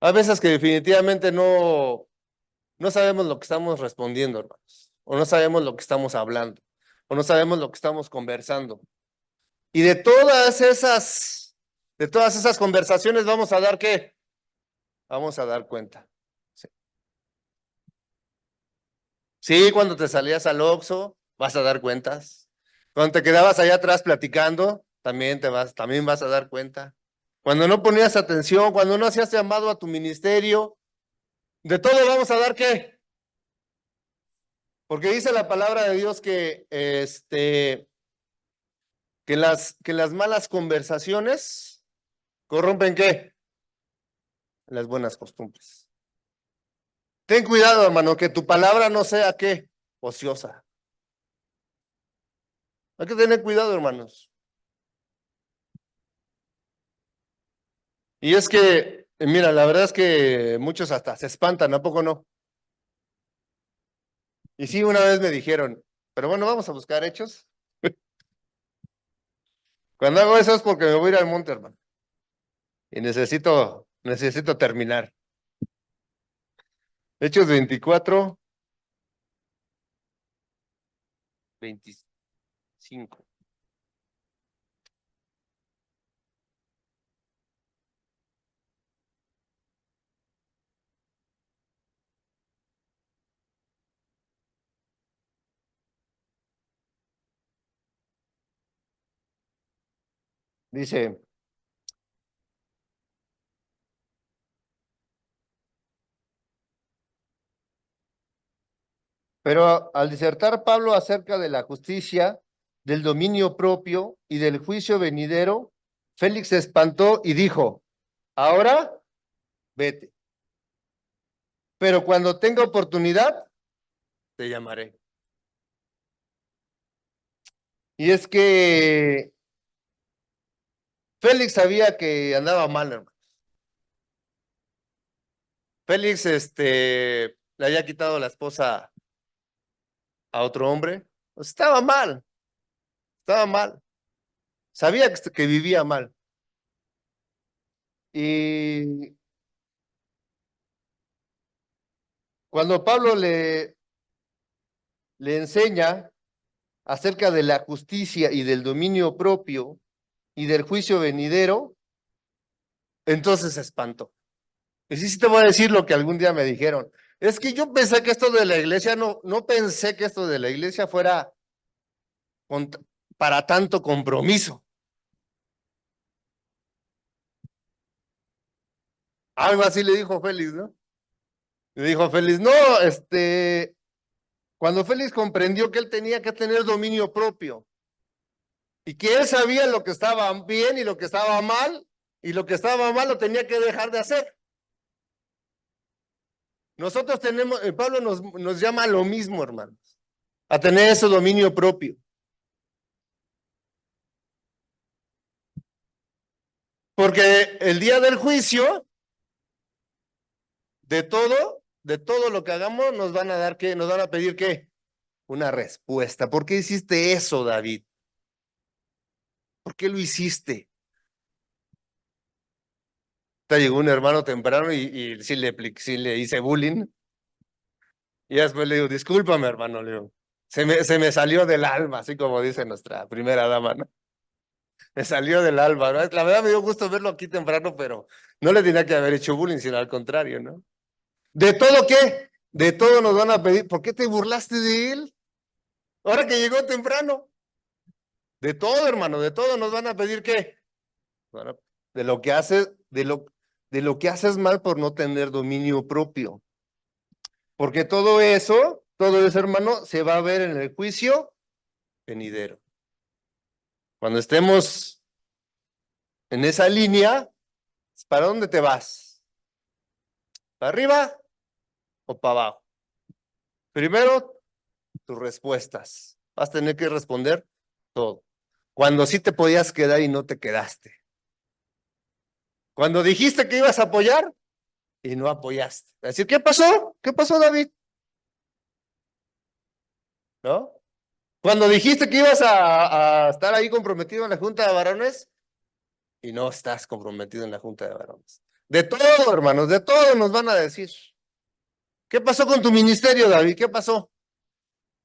Hay veces que definitivamente no sabemos lo que estamos respondiendo, hermanos, o no sabemos lo que estamos hablando, o no sabemos lo que estamos conversando. Y de todas esas conversaciones vamos a dar ¿qué? Vamos a dar cuenta. Sí, sí, cuando te salías al Oxxo, vas a dar cuentas. Cuando te quedabas allá atrás platicando, también vas a dar cuenta. Cuando no ponías atención, cuando no hacías llamado a tu ministerio, de todo vamos a dar ¿qué? Porque dice la palabra de Dios que las malas conversaciones corrompen ¿qué? Las buenas costumbres. Ten cuidado, hermano, que tu palabra no sea ¿qué? Ociosa. Hay que tener cuidado, hermanos. Y es que, mira, la verdad es que muchos hasta se espantan, ¿a poco no? Y sí, una vez me dijeron, pero bueno, vamos a buscar hechos. Cuando hago eso es porque me voy a ir al monte, hermano. Y necesito terminar. Hechos 24:25. Dice, pero al disertar Pablo acerca de la justicia, del dominio propio y del juicio venidero, Félix se espantó y dijo, ahora vete, pero cuando tenga oportunidad, te llamaré. Y es que Félix sabía que andaba mal, hermano. Félix, le había quitado la esposa a otro hombre. Pues estaba mal, estaba mal. Sabía que vivía mal. Y cuando Pablo le enseña acerca de la justicia y del dominio propio y del juicio venidero, entonces se espantó. Y sí, sí te voy a decir lo que algún día me dijeron. Es que yo pensé que esto de la iglesia, no pensé que esto de la iglesia fuera con- para tanto compromiso. Algo así le dijo Félix, ¿no? Le dijo Félix, no, cuando Félix comprendió que él tenía que tener dominio propio y que él sabía lo que estaba bien y lo que estaba mal, y lo que estaba mal lo tenía que dejar de hacer. Nosotros tenemos, Pablo nos llama a lo mismo, hermanos, a tener ese dominio propio. Porque el día del juicio, de todo lo que hagamos, nos van a dar ¿qué? Nos van a pedir ¿qué? Una respuesta. ¿Por qué hiciste eso, David? ¿Por qué lo hiciste? Te llegó un hermano temprano y sí le hice bullying. Y después le digo, discúlpame, hermano, le digo, se me salió del alma, así como dice nuestra primera dama, ¿no? Me salió del alma, ¿no? La verdad me dio gusto verlo aquí temprano, pero no le tenía que haber hecho bullying, sino al contrario, ¿no? ¿De todo qué? De todo nos van a pedir. ¿Por qué te burlaste de él? Ahora que llegó temprano. De todo, hermano, de todo nos van a pedir ¿qué? Bueno, de lo que haces, de lo que haces mal por no tener dominio propio. Porque todo eso, hermano, se va a ver en el juicio venidero. Cuando estemos en esa línea, ¿para dónde te vas? ¿Para arriba o para abajo? Primero, tus respuestas. Vas a tener que responder todo. Cuando sí te podías quedar y no te quedaste. Cuando dijiste que ibas a apoyar y no apoyaste. Es decir, ¿qué pasó? ¿Qué pasó, David? ¿No? Cuando dijiste que ibas a estar ahí comprometido en la Junta de Varones y no estás comprometido en la Junta de Varones. De todo, hermanos, de todo nos van a decir. ¿Qué pasó con tu ministerio, David? ¿Qué pasó?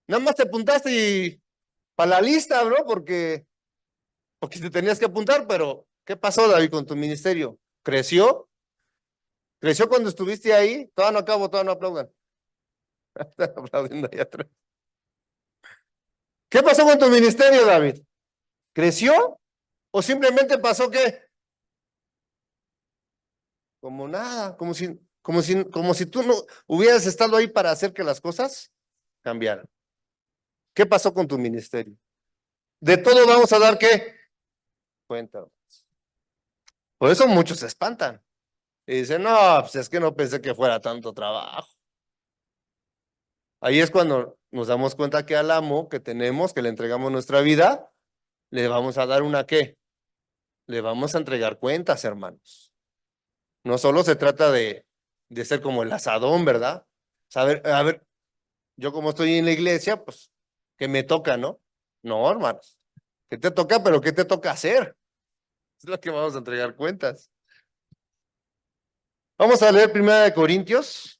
Nada más te apuntaste y para la lista, ¿no? Porque te tenías que apuntar, pero ¿qué pasó, David, con tu ministerio? ¿Creció? ¿Creció cuando estuviste ahí? Todavía no acabo, todavía no aplaudan. Están aplaudiendo allá atrás. ¿Qué pasó con tu ministerio, David? ¿Creció? ¿O simplemente pasó qué? Como nada, como si tú no hubieras estado ahí para hacer que las cosas cambiaran. ¿Qué pasó con tu ministerio? De todo vamos a dar qué cuenta. Por eso muchos se espantan y dicen, no, pues es que no pensé que fuera tanto trabajo. Ahí es cuando nos damos cuenta que al amo que tenemos, que le entregamos nuestra vida, le vamos a dar una qué, le vamos a entregar cuentas, hermanos. No solo se trata de ser como el asadón, ¿verdad? Saber, a ver, yo como estoy en la iglesia, pues, ¿qué me toca, no? No, hermanos. ¿Qué te toca? Pero ¿qué te toca hacer? Es lo que vamos a entregar cuentas. Vamos a leer Primera de Corintios.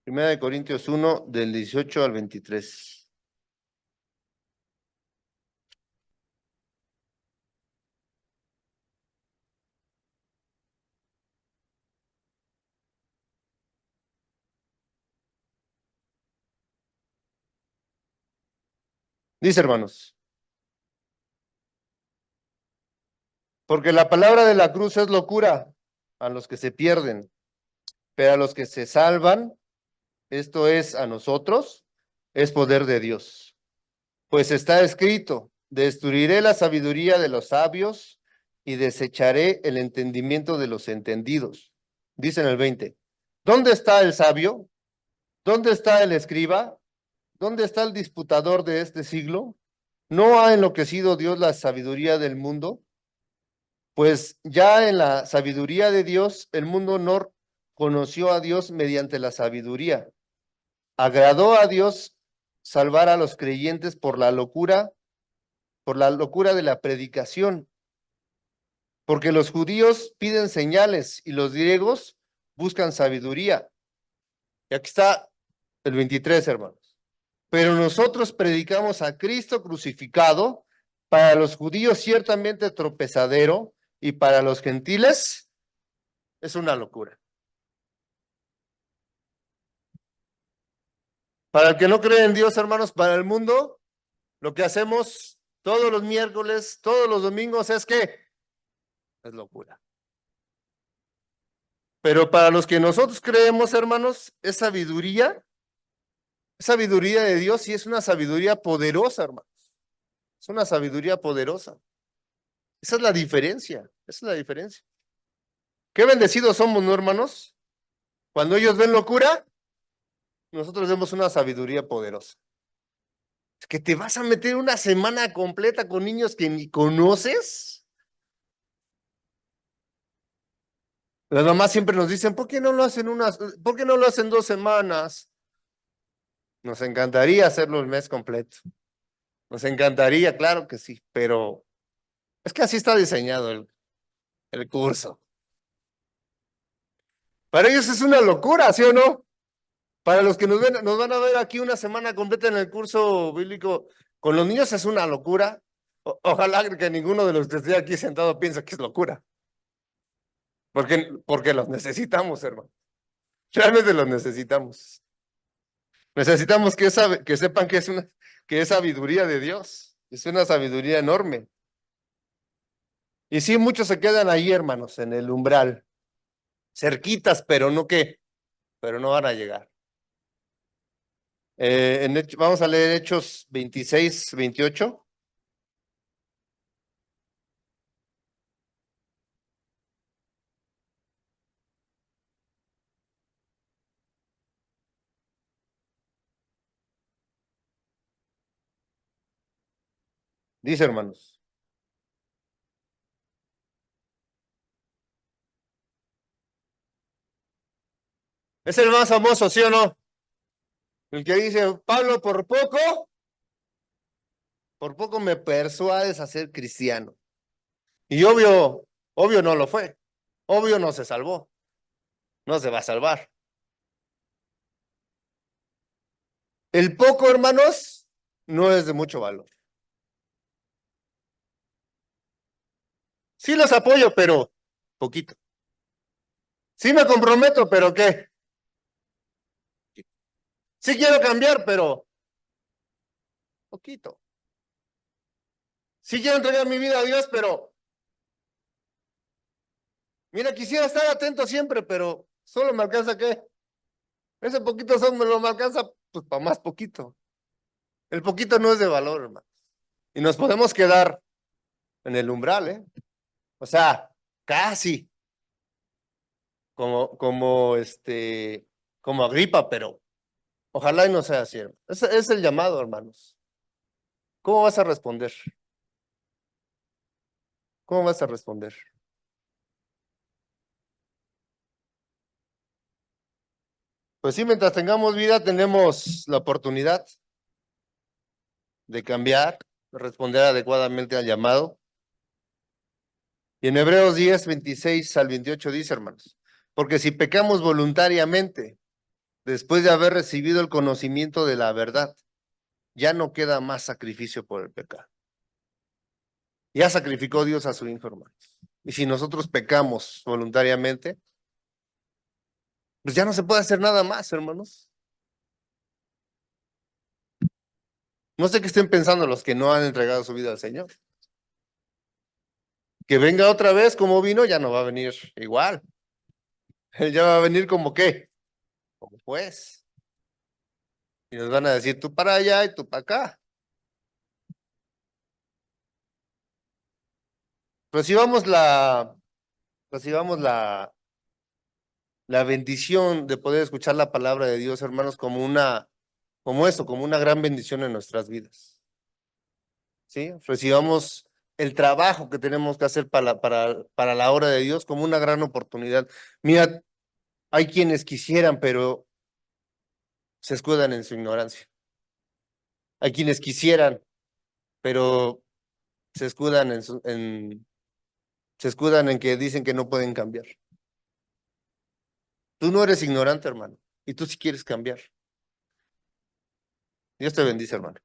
Primera de Corintios 1, del 18 al 23. Dice, hermanos, porque la palabra de la cruz es locura a los que se pierden, pero a los que se salvan, esto es a nosotros, es poder de Dios. Pues está escrito, destruiré la sabiduría de los sabios y desecharé el entendimiento de los entendidos. Dice en el 20, ¿dónde está el sabio? ¿Dónde está el escriba? ¿Dónde está el disputador de este siglo? ¿No ha enloquecido Dios la sabiduría del mundo? Pues ya en la sabiduría de Dios, el mundo no conoció a Dios mediante la sabiduría. Agradó a Dios salvar a los creyentes por la locura de la predicación, porque los judíos piden señales y los griegos buscan sabiduría. Y aquí está el 23, hermanos. Pero nosotros predicamos a Cristo crucificado, para los judíos ciertamente tropezadero, y para los gentiles es una locura. Para el que no cree en Dios, hermanos, para el mundo, lo que hacemos todos los miércoles, todos los domingos es que es locura. Pero para los que nosotros creemos, hermanos, es sabiduría de Dios y es una sabiduría poderosa, hermanos. Es una sabiduría poderosa. Esa es la diferencia. Esa es la diferencia. Qué bendecidos somos, ¿no, hermanos? Cuando ellos ven locura, nosotros vemos una sabiduría poderosa. Es que te vas a meter una semana completa con niños que ni conoces. Las mamás siempre nos dicen, ¿por qué no lo hacen por qué no lo hacen 2 semanas? Nos encantaría hacerlo el mes completo. Nos encantaría, claro que sí, pero es que así está diseñado el curso. Para ellos es una locura, ¿sí o no? Para los que nos ven, nos van a ver aquí una semana completa en el curso bíblico, con los niños es una locura. Ojalá que ninguno de los que esté aquí sentado piense que es locura. Porque los necesitamos, hermano. Realmente los necesitamos. Necesitamos que sepan que es sabiduría de Dios. Es una sabiduría enorme. Y sí, muchos se quedan ahí, hermanos, en el umbral, cerquitas, pero no qué, pero no van a llegar. Vamos a leer Hechos 26, 28. Dice, hermanos, es el más famoso, ¿sí o no? El que dice, Pablo, por poco me persuades a ser cristiano. Y obvio no lo fue. Obvio no se salvó. No se va a salvar. El poco, hermanos, no es de mucho valor. Sí los apoyo, pero poquito. Sí me comprometo, pero ¿qué? Sí quiero cambiar, pero poquito. Sí quiero entregar mi vida a Dios, pero mira, quisiera estar atento siempre, pero solo me alcanza ¿qué? Ese poquito son, me alcanza pues para más poquito. El poquito no es de valor, hermano. Y nos podemos quedar en el umbral, ¿eh? O sea, casi como Agripa, pero ojalá y no sea así, hermano. Ese es el llamado, hermanos. ¿Cómo vas a responder? ¿Cómo vas a responder? Pues sí, mientras tengamos vida, tenemos la oportunidad de cambiar, de responder adecuadamente al llamado. Y en Hebreos 10, 26 al 28 dice, hermanos, porque si pecamos voluntariamente, después de haber recibido el conocimiento de la verdad, ya no queda más sacrificio por el pecado. Ya sacrificó Dios a su hijo, hermanos. Y si nosotros pecamos voluntariamente, pues ya no se puede hacer nada más, hermanos. No sé qué estén pensando los que no han entregado su vida al Señor. Que venga otra vez como vino, ya no va a venir igual. Él ya va a venir como qué, como juez. Y nos van a decir tú para allá y tú para acá. Recibamos la, recibamos la bendición de poder escuchar la palabra de Dios, hermanos, como una gran bendición en nuestras vidas. ¿Sí? Recibamos el trabajo que tenemos que hacer para la obra de Dios como una gran oportunidad. Mira, hay quienes quisieran, pero se escudan en su ignorancia. Hay quienes quisieran, pero se escudan se escudan en que dicen que no pueden cambiar. Tú no eres ignorante, hermano, y tú sí quieres cambiar. Dios te bendice, hermano.